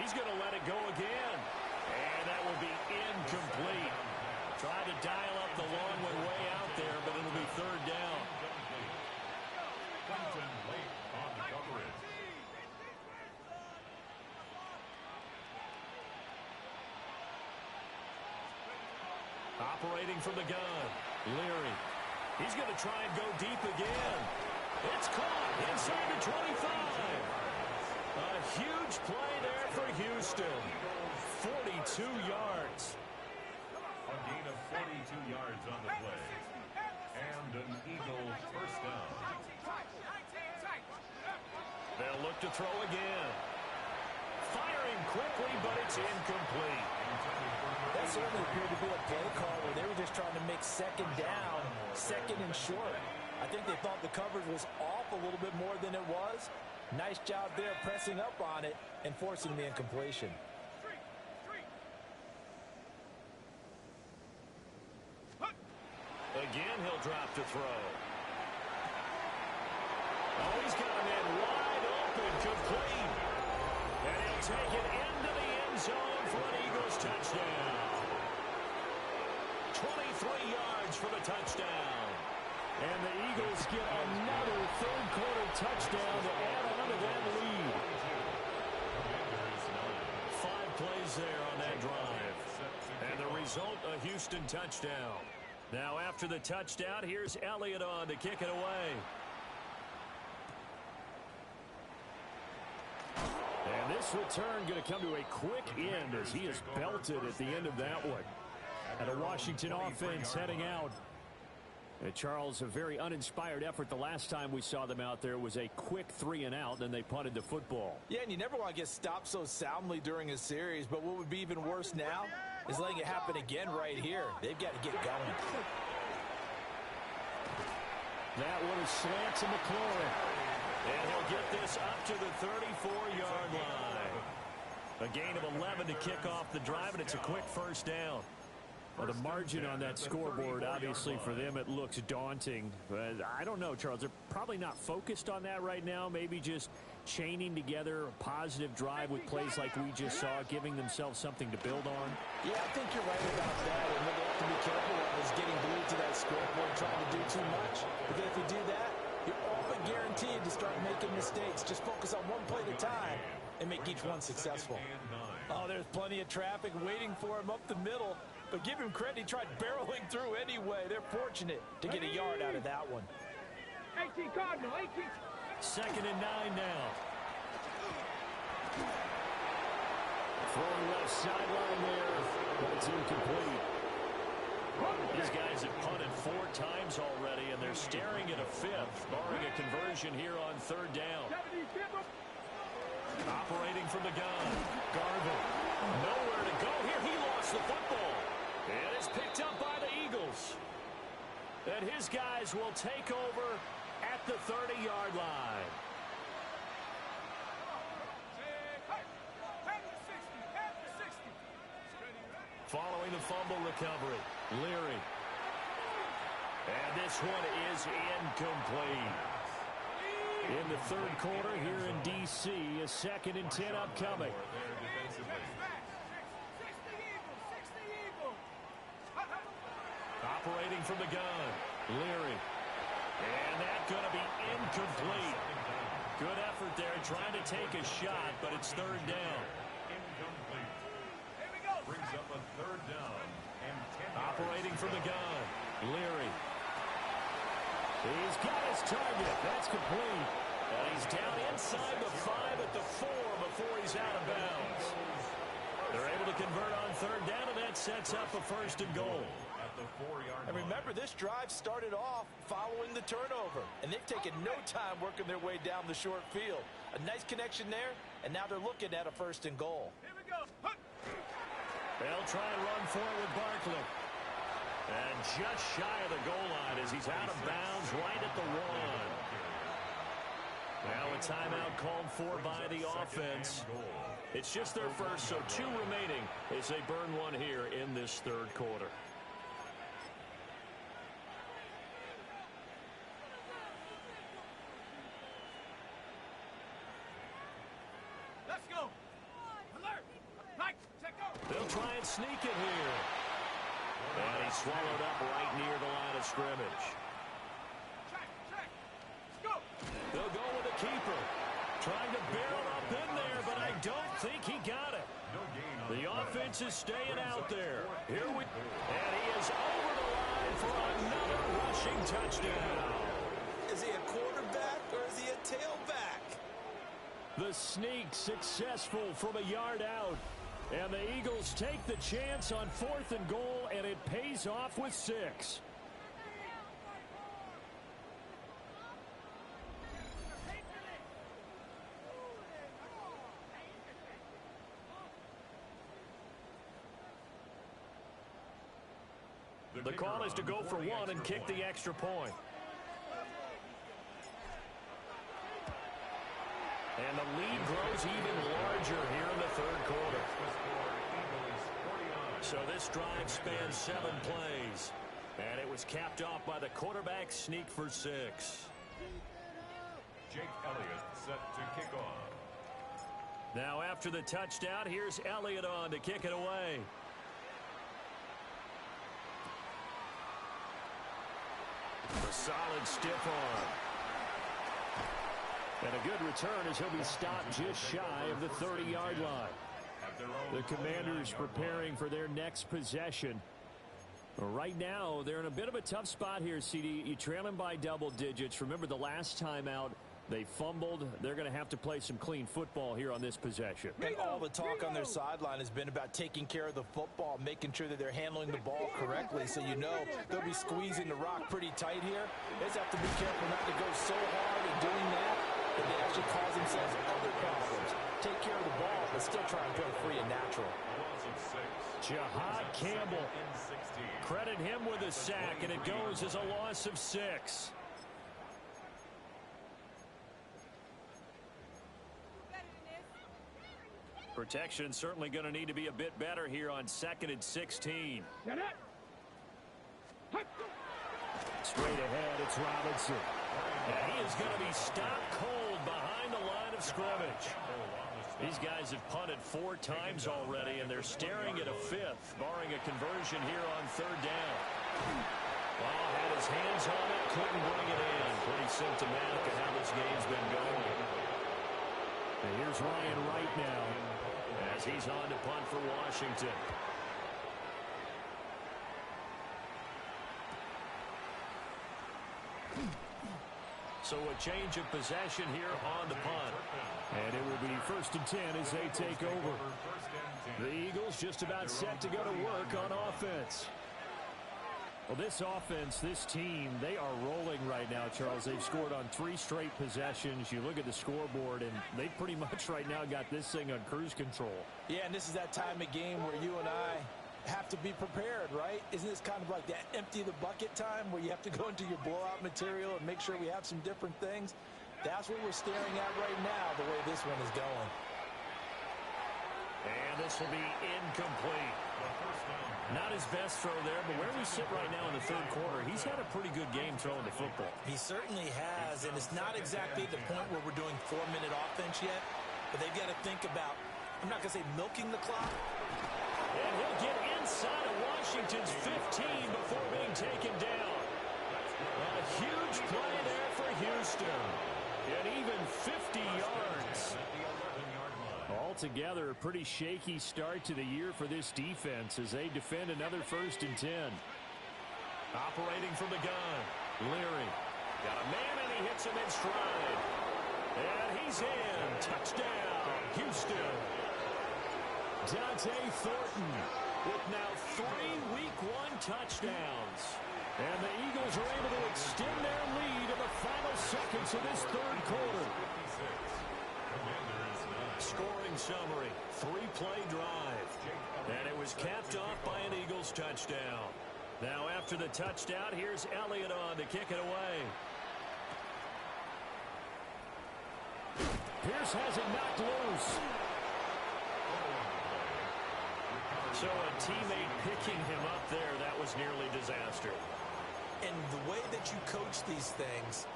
He's going to let it go again. And that will be incomplete. Tried to dial up the long one way out there, but it'll be 3rd down. Clinton late on coverage. Operating from the gun. Leary. He's going to try and go deep again. It's caught inside the 25. A huge play there for Houston. 42 yards. A gain of 42 yards on the play. And an Eagle first down. They'll look to throw again. Firing quickly, but it's incomplete. That certainly appeared to be a play call where they were just trying to make 2nd down, 2nd and short. I think they thought the coverage was off a little bit more than it was. Nice job there pressing up on it and forcing the incompletion. Again, he'll drop to throw. Oh, he's got a man wide open, complete. And he'll will take it into the end zone for an Eagles touchdown. 23 yards for the touchdown. And the Eagles get another third-quarter touchdown to add on to that lead. 5 plays there on that drive. And the result, a Houston touchdown. Now after the touchdown, here's Elliott on to kick it away. And this return going to come to a quick end as he is belted at the end of that one. And a Washington offense heading out. And Charles, a very uninspired effort the last time we saw them out there was a quick 3-and-out, then they punted the football. Yeah, and you never want to get stopped so soundly during a series, but what would be even worse now is letting it happen again right here. They've got to get going. That one is slants to McLaurin. And he'll get this up to the 34-yard line. A gain of 11 to kick off the drive, and it's a quick first down. Well, the margin on that scoreboard, obviously, for them, it looks daunting. But I don't know, Charles. They're probably not focused on that right now. Maybe just chaining together a positive drive with plays like we just saw, giving themselves something to build on. Yeah, I think you're right about that. And what they have to be careful of is getting glued to that scoreboard, trying to do too much. Because if you do that, you're all but guaranteed to start making mistakes. Just focus on one play at a time and make each one successful. Oh, there's plenty of traffic waiting for him up the middle. But give him credit, he tried barreling through anyway. They're fortunate to get a yard out of that one. 18 Cardinal, 18. 2nd and 9 now. Throwing left sideline there, but it's incomplete. These guys have punted 4 times already, and they're staring at a 5th, barring a conversion here on 3rd down. Operating from the gun, Garvin. Nowhere to go here. He lost the football. And it's picked up by the Eagles. And his guys will take over at the 30-yard line. Following the fumble recovery, Leary. And this one is incomplete. In the 3rd quarter here in D.C., a 2nd and 10 upcoming. Operating from the gun, Leary. And that's going to be incomplete. Good effort there trying to take a shot, but it's 3rd down. Incomplete. Brings up a 3rd down and 10 yards. Operating from the gun, Leary. He's got his target. That's complete. And he's down inside the 5 at the 4 before he's out of bounds. They're able to convert on 3rd down, and that sets up a 1st and goal. At the 4-yard And remember, this drive started off following the turnover, and they've taken no time working their way down the short field. A nice connection there, and now they're looking at a 1st and goal. Here we go. They'll try and run for it with Barkley. And just shy of the goal line as he's out of bounds right at the 1. Now a timeout called for by the offense. It's just their first, so 2 remaining as they burn one here in this 3rd quarter. Let's go. Alert. Mike, check go. They'll try and sneak it here. And he's swallowed up right near the line of scrimmage. Check. Let's go. They'll go with the keeper. Trying to barrel up in there, but I don't think he got it. The offense is staying out there. And he is over the line for another rushing touchdown. Is he a quarterback or is he a tailback? The sneak successful from a yard out. And the Eagles take the chance on 4th and goal, and it pays off with 6. The call is to go for 1 and kick the extra point. And the lead grows even larger here in the 3rd quarter. So this drive spans 7 plays. And it was capped off by the quarterback sneak for 6. Jake Elliott set to kick off. Now after the touchdown, here's Elliott on to kick it away. A solid stiff arm. And a good return as he'll be stopped just shy of the 30-yard line. The Commanders preparing for their next possession. Right now, they're in a bit of a tough spot here, CD. You trail them by double digits. Remember the last time out, they fumbled. They're going to have to play some clean football here on this possession. And all the talk on their sideline has been about taking care of the football, making sure that they're handling the ball correctly. So you know they'll be squeezing the rock pretty tight here. They just have to be careful not to go so hard in doing that they actually cause themselves other problems. Take care of the ball, but still try and play free and natural. Jahad Campbell. Credit him with a sack, and it goes as a loss of 6. Protection certainly going to need to be a bit better here on 2nd and 16. Straight ahead, it's Robinson. And he is going to be stopped cold behind the line of scrimmage. These guys have punted 4 times already, and they're staring at a 5th, barring a conversion here on 3rd down. Well, had his hands on it, couldn't bring it in. Pretty symptomatic of how this game's been going. And here's Ryan Wright now, as he's on to punt for Washington. So a change of possession here on the punt. And it will be 1st and 10 as they take over. The Eagles just about set to go to work on offense. Well, this offense, this team, they are rolling right now, Charles. They've scored on 3 straight possessions. You look at the scoreboard, and they pretty much right now got this thing on cruise control. Yeah, and this is that time of game where you and I have to be prepared, right? Isn't this kind of like that empty the bucket time where you have to go into your blowout material and make sure we have some different things? That's what we're staring at right now, the way this one is going. And this will be incomplete. Not his best throw there, but where we sit right now in the 3rd quarter, he's had a pretty good game throwing the football. He certainly has, and it's not exactly the point where we're doing 4-minute offense yet, but they've got to think about, I'm not going to say milking the clock. And he'll get inside of Washington's 15 before being taken down. A huge play there for Houston. And even 50 yards. Altogether, a pretty shaky start to the year for this defense as they defend another 1st and 10. Operating from the gun. Leary. Got a man, and he hits him in stride. And he's in. Touchdown, Houston. Dante Thornton with now 3 Week 1 touchdowns. And the Eagles are able to extend their lead in the final seconds of this 3rd quarter. Scoring summary, 3-play drive. And it was capped off by an Eagles touchdown. Now after the touchdown, here's Elliott on to kick it away. Pierce has it knocked loose. So a teammate picking him up there, that was nearly disaster. And the way that you coach these things,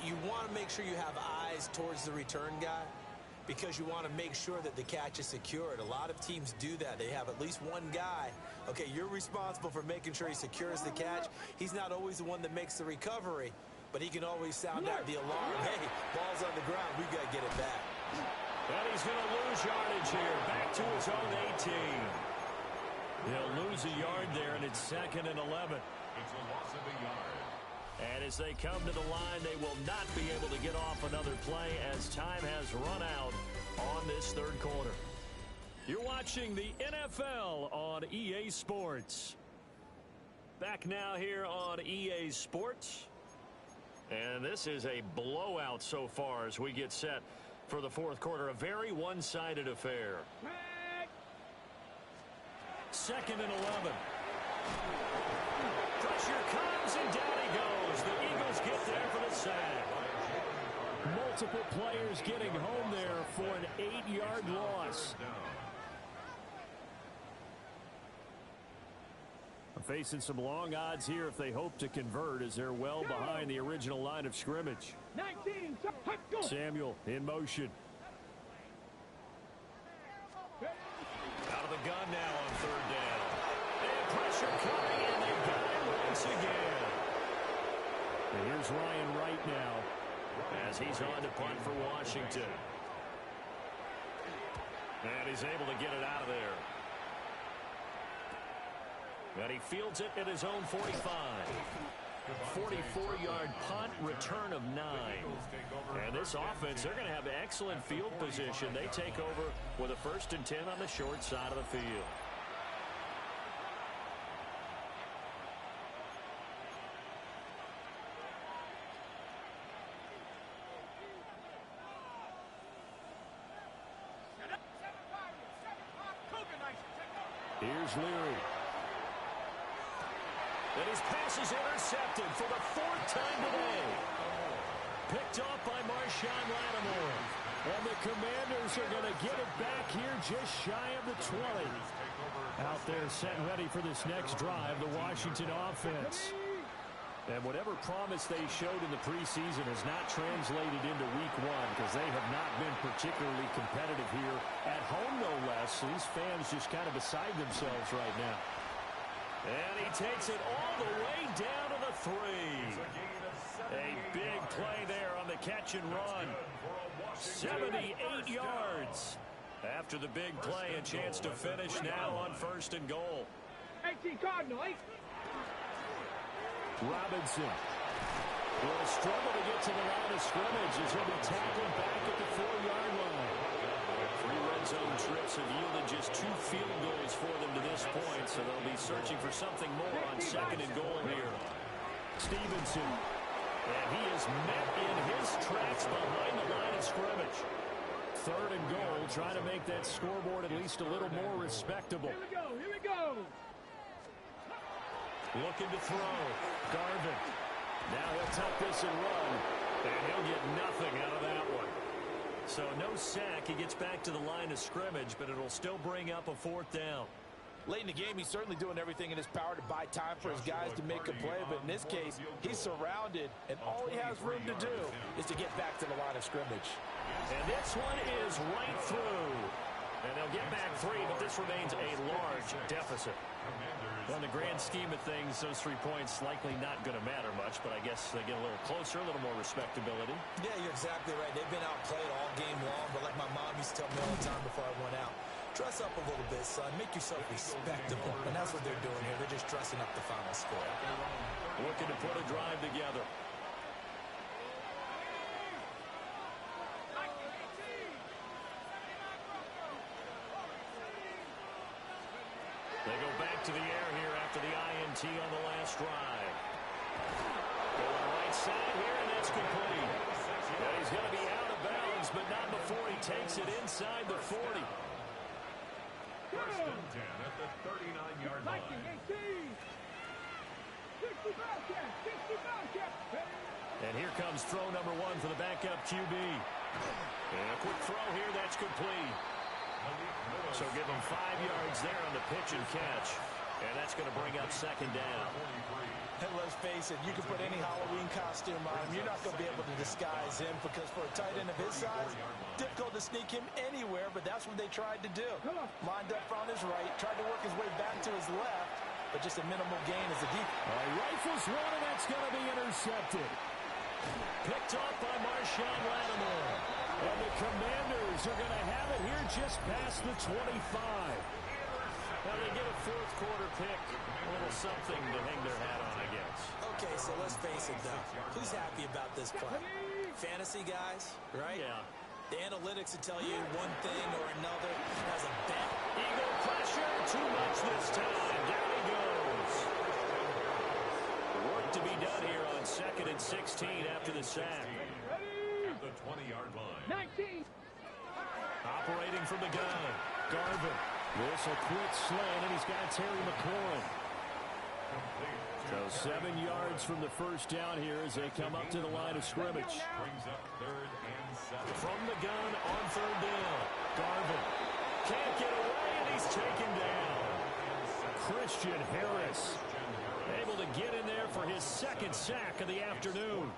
you want to make sure you have eyes towards the return guy because you want to make sure that the catch is secured. A lot of teams do that. They have at least one guy. Okay, you're responsible for making sure he secures the catch. He's not always the one that makes the recovery, but he can always sound out the alarm. Hey, ball's on the ground. We've got to get it back. And he's going to lose yardage here. Back to his own 18. He'll lose a yard there, and it's 2nd and 11. It's a loss of a yard. And as they come to the line, they will not be able to get off another play as time has run out on this 3rd quarter. You're watching the NFL on EA Sports. Back now here on EA Sports. And this is a blowout so far as we get set for the 4th quarter. A very one-sided affair. 2nd and 11. Pressure comes, and down he goes. The Eagles get there for the sack. Multiple players getting home there for an 8-yard loss. Facing some long odds here if they hope to convert as they're well behind the original line of scrimmage. 19, Samuel in motion. gun now on third down. And pressure coming, and they got it once again. And here's Ryan Wright now as he's on to punt for Washington. And he's able to get it out of there. And he fields it at his own 45. 44-yard punt, return of 9. And this offense, they're going to have excellent field position. They take over with a 1st and 10 on the short side of the field. Here's Leary. And his pass is intercepted for the 4th time today. Picked off by Marshawn Lattimore. And the Commanders are going to get it back here just shy of the 20. Out there set ready for this next drive, the Washington offense. And whatever promise they showed in the preseason has not translated into week 1 because they have not been particularly competitive here at home, no less. These fans just kind of beside themselves right now. And he takes it all the way down to the 3. A big play there on the catch and run. 78 yards. After the big play, a chance to finish now on 1st and goal. 18 Cardinal, 8. Robinson will struggle to get to the line of scrimmage as he'll be tackled back at the 4-yard line. 3 red zone trips have yielded just 2 field goals for them to this point, so they'll be searching for something more on 2nd and goal here. Stevenson, and he is met in his tracks behind the line of scrimmage. 3rd and goal, trying to make that scoreboard at least a little more respectable. Here we go, here we go. Looking to throw. Garvin. Now he'll tuck this and run. And he'll get nothing out of that one. So no sack. He gets back to the line of scrimmage, but it'll still bring up a 4th down. Late in the game, he's certainly doing everything in his power to buy time for his guys to make a play. But in this case, he's surrounded, and all he has room to do is to get back to the line of scrimmage. And this one is right through. And they'll get back 3, but this remains a large deficit. On the grand scheme of things, those 3 points likely not going to matter much, but I guess they get a little closer, a little more respectability. Yeah, you're exactly right. They've been outplayed all game long, but like my mom used to tell me all the time before I went out, dress up a little bit, son. Make yourself respectable. And that's what they're doing here. They're just dressing up the final score. Looking to put a drive together. They go back to the air here after the INT on the last drive. Going right side here, and that's complete. And he's going to be out of bounds, but not before he takes it inside the 40. 1st and 10 at the 39-yard line. And here comes throw number 1 for the backup QB. And a quick throw here, that's complete. So give him 5 yards there on the pitch and catch. And that's going to bring up 2nd down. And let's face it, you can put any Halloween costume on him. You're not going to be able to disguise him because for a tight end of his size, difficult to sneak him anywhere, but that's what they tried to do. Lined up on his right, tried to work his way back to his left, but just a minimal gain as a deep. Rifles one, and that's going to be intercepted. Picked off by Marshawn Lattimore. And the Commanders are going to have it here just past the 25. Now they get a 4th quarter pick. A little something to hang their hat on, I guess. Okay, so let's face it, though. Who's happy about this play? Fantasy guys, right? Yeah. The analytics will tell you one thing or another as a bet. Eagle pressure, too much this time. Down he goes. Work to be done here on 2nd and 16 after the sack. At the 20-yard line. 19. Operating from the gun. Garvin. This a quick slant, and he's got Terry McLaurin. So 7 yards from the 1st down here as they come up to the line of scrimmage. Brings up 3rd and 7. From the gun on 3rd down. Garvin can't get away, and he's taken down. Christian Harris able to get in there for his 2nd sack of the afternoon.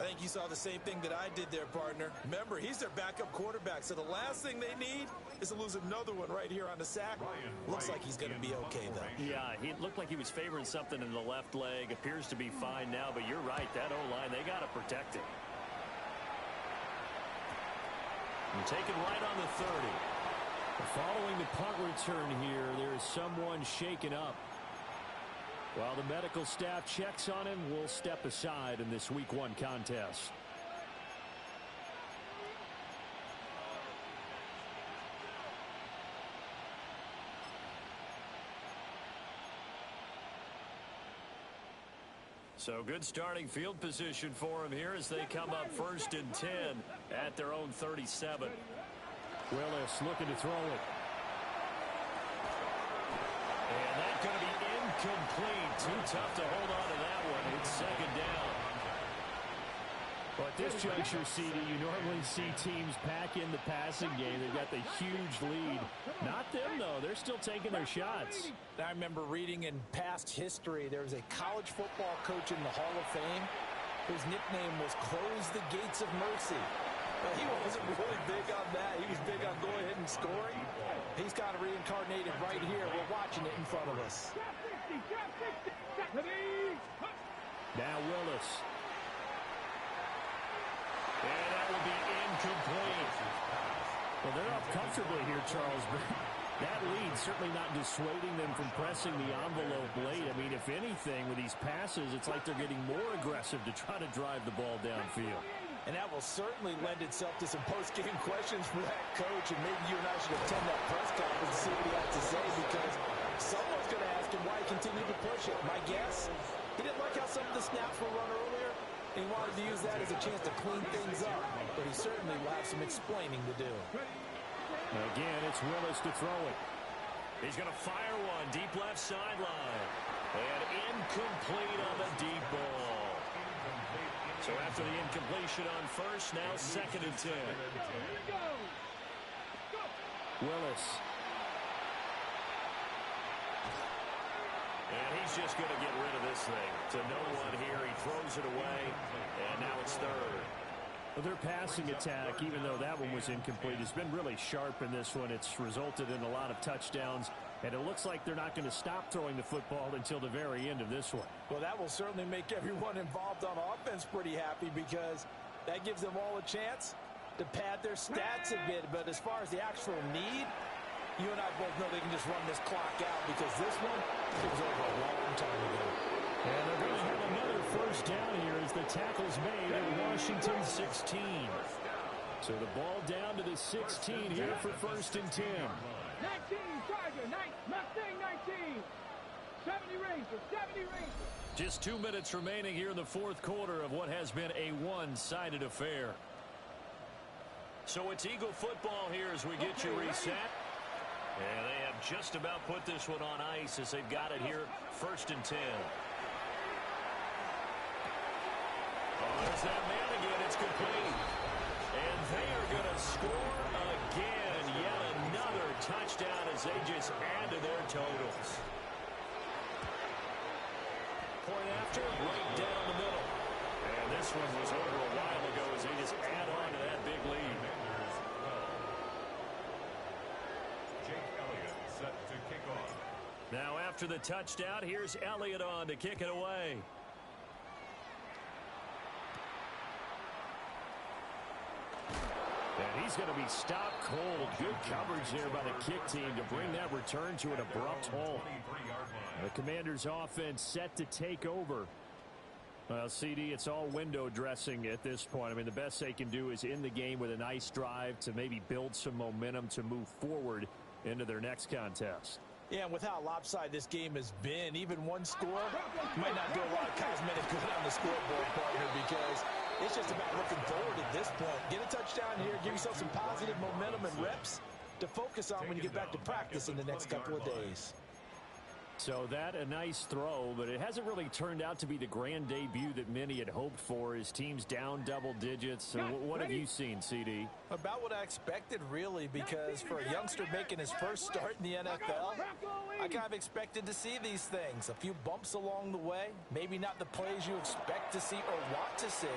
I think you saw the same thing that I did there, partner. Remember, he's their backup quarterback, so the last thing they need is to lose another one right here on the sack. Looks like he's going to be okay, though. Yeah, he looked like he was favoring something in the left leg. Appears to be fine now, but you're right. That O-line, they got to protect it. And taken right on the 30. Following the punt return here, there is someone shaken up. While the medical staff checks on him, we'll step aside in this Week 1 contest. So good starting field position for him here as they come up 1st and 10 at their own 37. Willis looking to throw it. And that's going to be incomplete. Too tough to hold on to that one. It's 2nd down. But at this juncture, CD, you normally see teams pack in the passing game. They've got the huge lead. Not them, though. They're still taking their shots. I remember reading in past history, there was a college football coach in the Hall of Fame whose nickname was Close the Gates of Mercy. But he wasn't really big on that. He was big on go ahead and scoring. He's kind of reincarnated right here. We're watching it in front of us. Now Willis. And that will be incomplete. Well, they're up comfortably here, Charles, but that lead certainly not dissuading them from pressing the envelope late. I mean, if anything, with these passes, it's like they're getting more aggressive to try to drive the ball downfield. And that will certainly lend itself to some post-game questions for that coach, and maybe you and I should attend that press conference and see what he has to say, because someone's going to ask him why he continued to push it. My guess, he didn't like how some of the snaps were run earlier. He wanted to use that as a chance to clean things up, but he certainly will have some explaining to do. Again, it's Willis to throw it. He's going to fire one deep left sideline. And incomplete on the deep ball. So after the incompletion on 1st, now 2nd and 10. Willis. And he's just going to get rid of this thing. To no one here. He throws it away. And now it's 3rd. Well, their passing attack, even though that one was incomplete, has been really sharp in this one. It's resulted in a lot of touchdowns. And it looks like they're not going to stop throwing the football until the very end of this one. Well, that will certainly make everyone involved on offense pretty happy, because that gives them all a chance to pad their stats a bit. But as far as the actual need, you and I both know they can just run this clock out, because this one was over a long time ago. And they're going to have another 1st down here as the tackle's made at Washington 16. So the ball down to the 16 here for 1st and 10. 19, Charger, Mustang 19. 70 Ranger, 70 Ranger. Just 2 minutes remaining here in the 4th quarter of what has been a one-sided affair. So it's Eagle football here as we get you reset. And they have just about put this one on ice as they've got it here, 1st and 10. Oh, there's that man again. It's complete. And they are going to score again. Yet another touchdown as they just add to their totals. Point after, right down the middle. And this one was over a while ago as they just add on to that big lead. Jake Elliott set to kick off. Now after the touchdown, here's Elliott on to kick it away. And he's going to be stopped cold. Good coverage there by the kick team to bring that return to an abrupt halt. The Commanders' offense set to take over. Well, CD, it's all window dressing at this point. I mean, the best they can do is end the game with a nice drive to maybe build some momentum to move forward into their next contest. Yeah, and with how lopsided this game has been, even one score might not do a lot of cosmetic good on the scoreboard, partner, because it's just about looking forward at this point. Get a touchdown here, give yourself some positive momentum and reps to focus on when you get back to practice in the next couple of days. So that a nice throw, but it hasn't really turned out to be the grand debut that many had hoped for. His team's down double digits. So what have you seen, CD? About what I expected, really, because for a youngster making his first start in the NFL, I kind of expected to see these things. A few bumps along the way. Maybe not the plays you expect to see or want to see.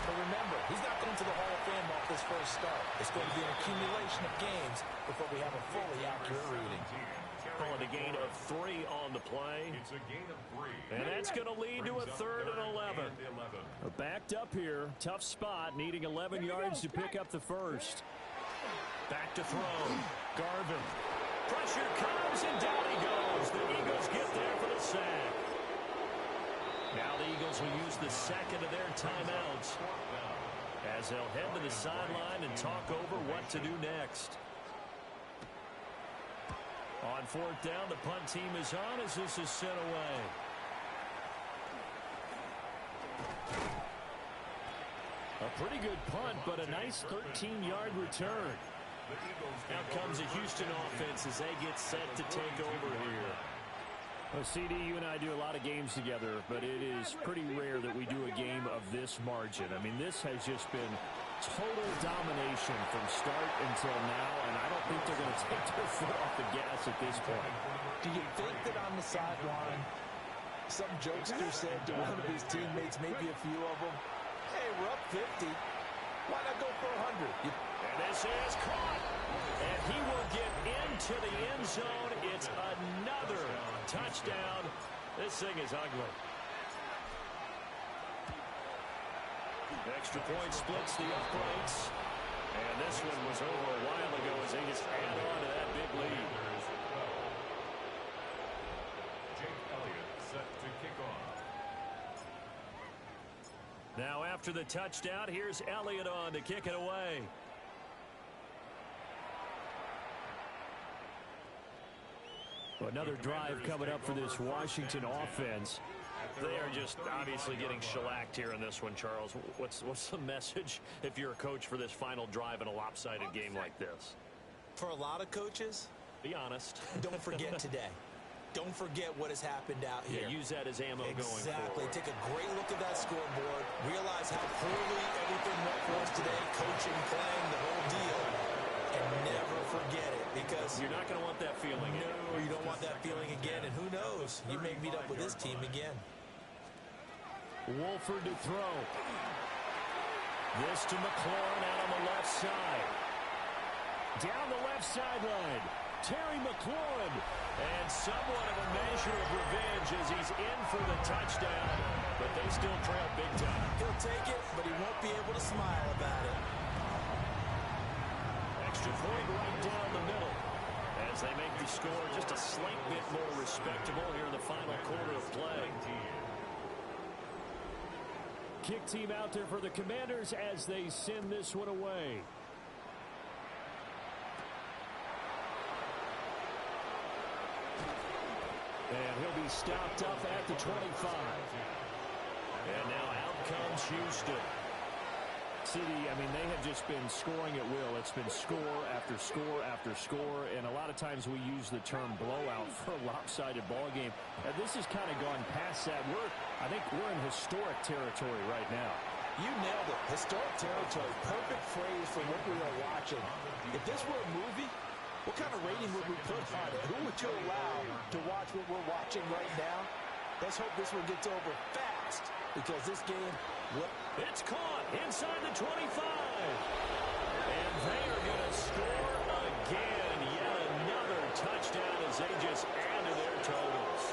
But remember, he's not going to the Hall of Fame off this first start. It's going to be an accumulation of games before we have a fully accurate reading. Calling a gain of 3 on the play. It's a gain of 3. And that's going to lead to a 3rd and 11. We're backed up here. Tough spot, needing 11 yards to pick up the first. Back to throw. Garvin. Pressure comes, and down he goes. The Eagles get there for the sack. Now the Eagles will use the second of their timeouts as they'll head to the sideline and talk over what to do next. On 4th down, the punt team is on as this is sent away. A pretty good punt, but a nice 13-yard return. Out comes the Houston offense as they get set to take over here. Well, CD, you and I do a lot of games together, but it is pretty rare that we do a game of this margin. I mean, this has just been total domination from start until now, and I don't think they're going to take their foot off the gas at this point. Do you think that on the sideline, some jokester said to one of his teammates, maybe a few of them, hey, we're up 50. Why not go for 100? And this is caught. And he will get into the end zone. It's another touchdown. This thing is ugly. The extra point splits the uprights. And this one was over a while ago as they just add on to that big lead. Jake Elliott set to kick off. Now after the touchdown, here's Elliott on to kick it away. Well, another drive coming up for this Washington offense. They are just obviously getting shellacked here in this one, Charles. What's the message if you're a coach for this final drive in a lopsided game like this? For a lot of coaches, be honest. Don't forget today. Don't forget what has happened out here. Yeah, use that as ammo going forward. Exactly. Take a great look at that scoreboard. Realize how poorly everything went for us today. Coaching, playing, the whole deal. And never forget it, because you're not going to want that feeling. No, you don't want that feeling again. And who knows? You may meet up with this team again. Wolford to throw. This to McLaurin out on the left side. Down the left sideline. Terry McLaurin. And somewhat of a measure of revenge as he's in for the touchdown. But they still trail big time. He'll take it, but he won't be able to smile about it. Extra point right down the middle. As they make the score just a slight bit more respectable here in the final quarter of play. Kick team out there for the Commanders as they send this one away. And he'll be stopped up at the 25. And now out comes Houston. CD, I mean, they have just been scoring at will. It's been score after score after score, and a lot of times we use the term blowout for a lopsided ball game. And this has kind of gone past that. I think we're in historic territory right now. You nailed it. Historic territory. Perfect phrase for what we are watching. If this were a movie, what kind of rating would we put on it? Who would you allow to watch what we're watching right now? Let's hope this one gets over fast, because this game, it's caught inside the 25. And they are going to score again. Yet another touchdown as they just add to their totals.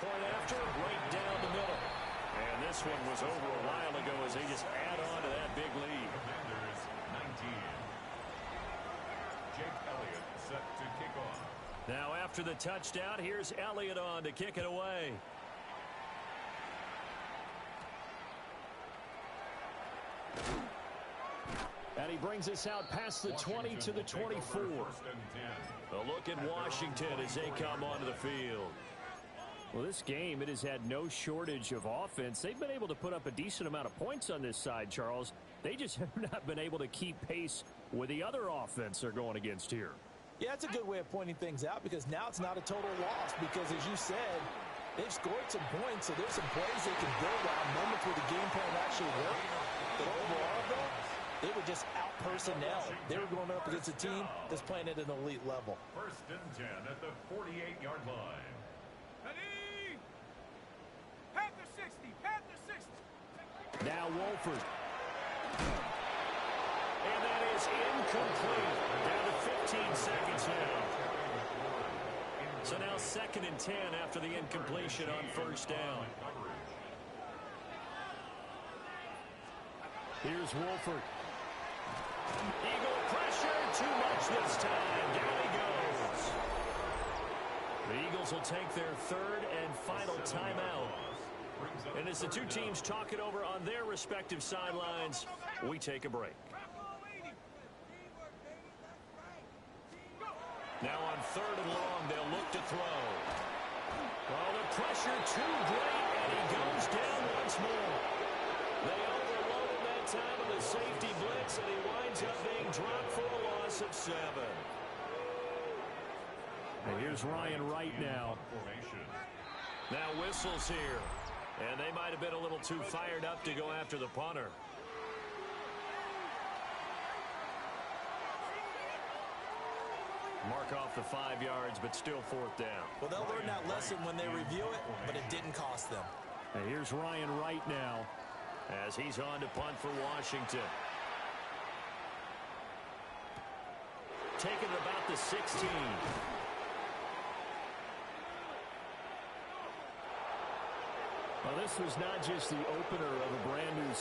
Point after, right down the middle. And this one was over a while ago as they just add on to that big lead. Commanders 19. Jake Elliott set to kick off. Now after the touchdown, here's Elliott on to kick it away. And he brings us out past the 20 to the 24. A look at Washington as they come onto the field. Well, this game, it has had no shortage of offense. They've been able to put up a decent amount of points on this side, Charles. They just have not been able to keep pace with the other offense they're going against here. Yeah, that's a good way of pointing things out, because now it's not a total loss, because as you said, they've scored some points, so there's some plays they can build on, moments where the game plan actually worked. But overall, though, they were just out personnel. They were going up against a team that's playing at an elite level. 1st and 10 at the 48-yard line. Ready? Panther 60, Panther 60. Now Wolford. And that is incomplete. Down to 15 seconds now. So now 2nd and 10 after the incompletion on 1st down. Here's Wolford. Eagle pressure, too much this time. Down he goes. The Eagles will take their 3rd and final timeout. And as the two teams talk it over on their respective sidelines, we take a break. Now on 3rd and long, they'll look to throw. Well, the pressure too great, and he goes down once more. They overloaded that time on the safety blitz, and he winds up being dropped for a loss of 7. And here's Ryan Wright now. Now whistles here. And they might have been a little too fired up to go after the punter. Mark off the 5 yards, but still 4th down. Well, they'll learn that lesson when they review it, but it didn't cost them. And here's Ryan Wright now as he's on to punt for Washington. Taking it about the 16. Well, this was not just the opener of a brand new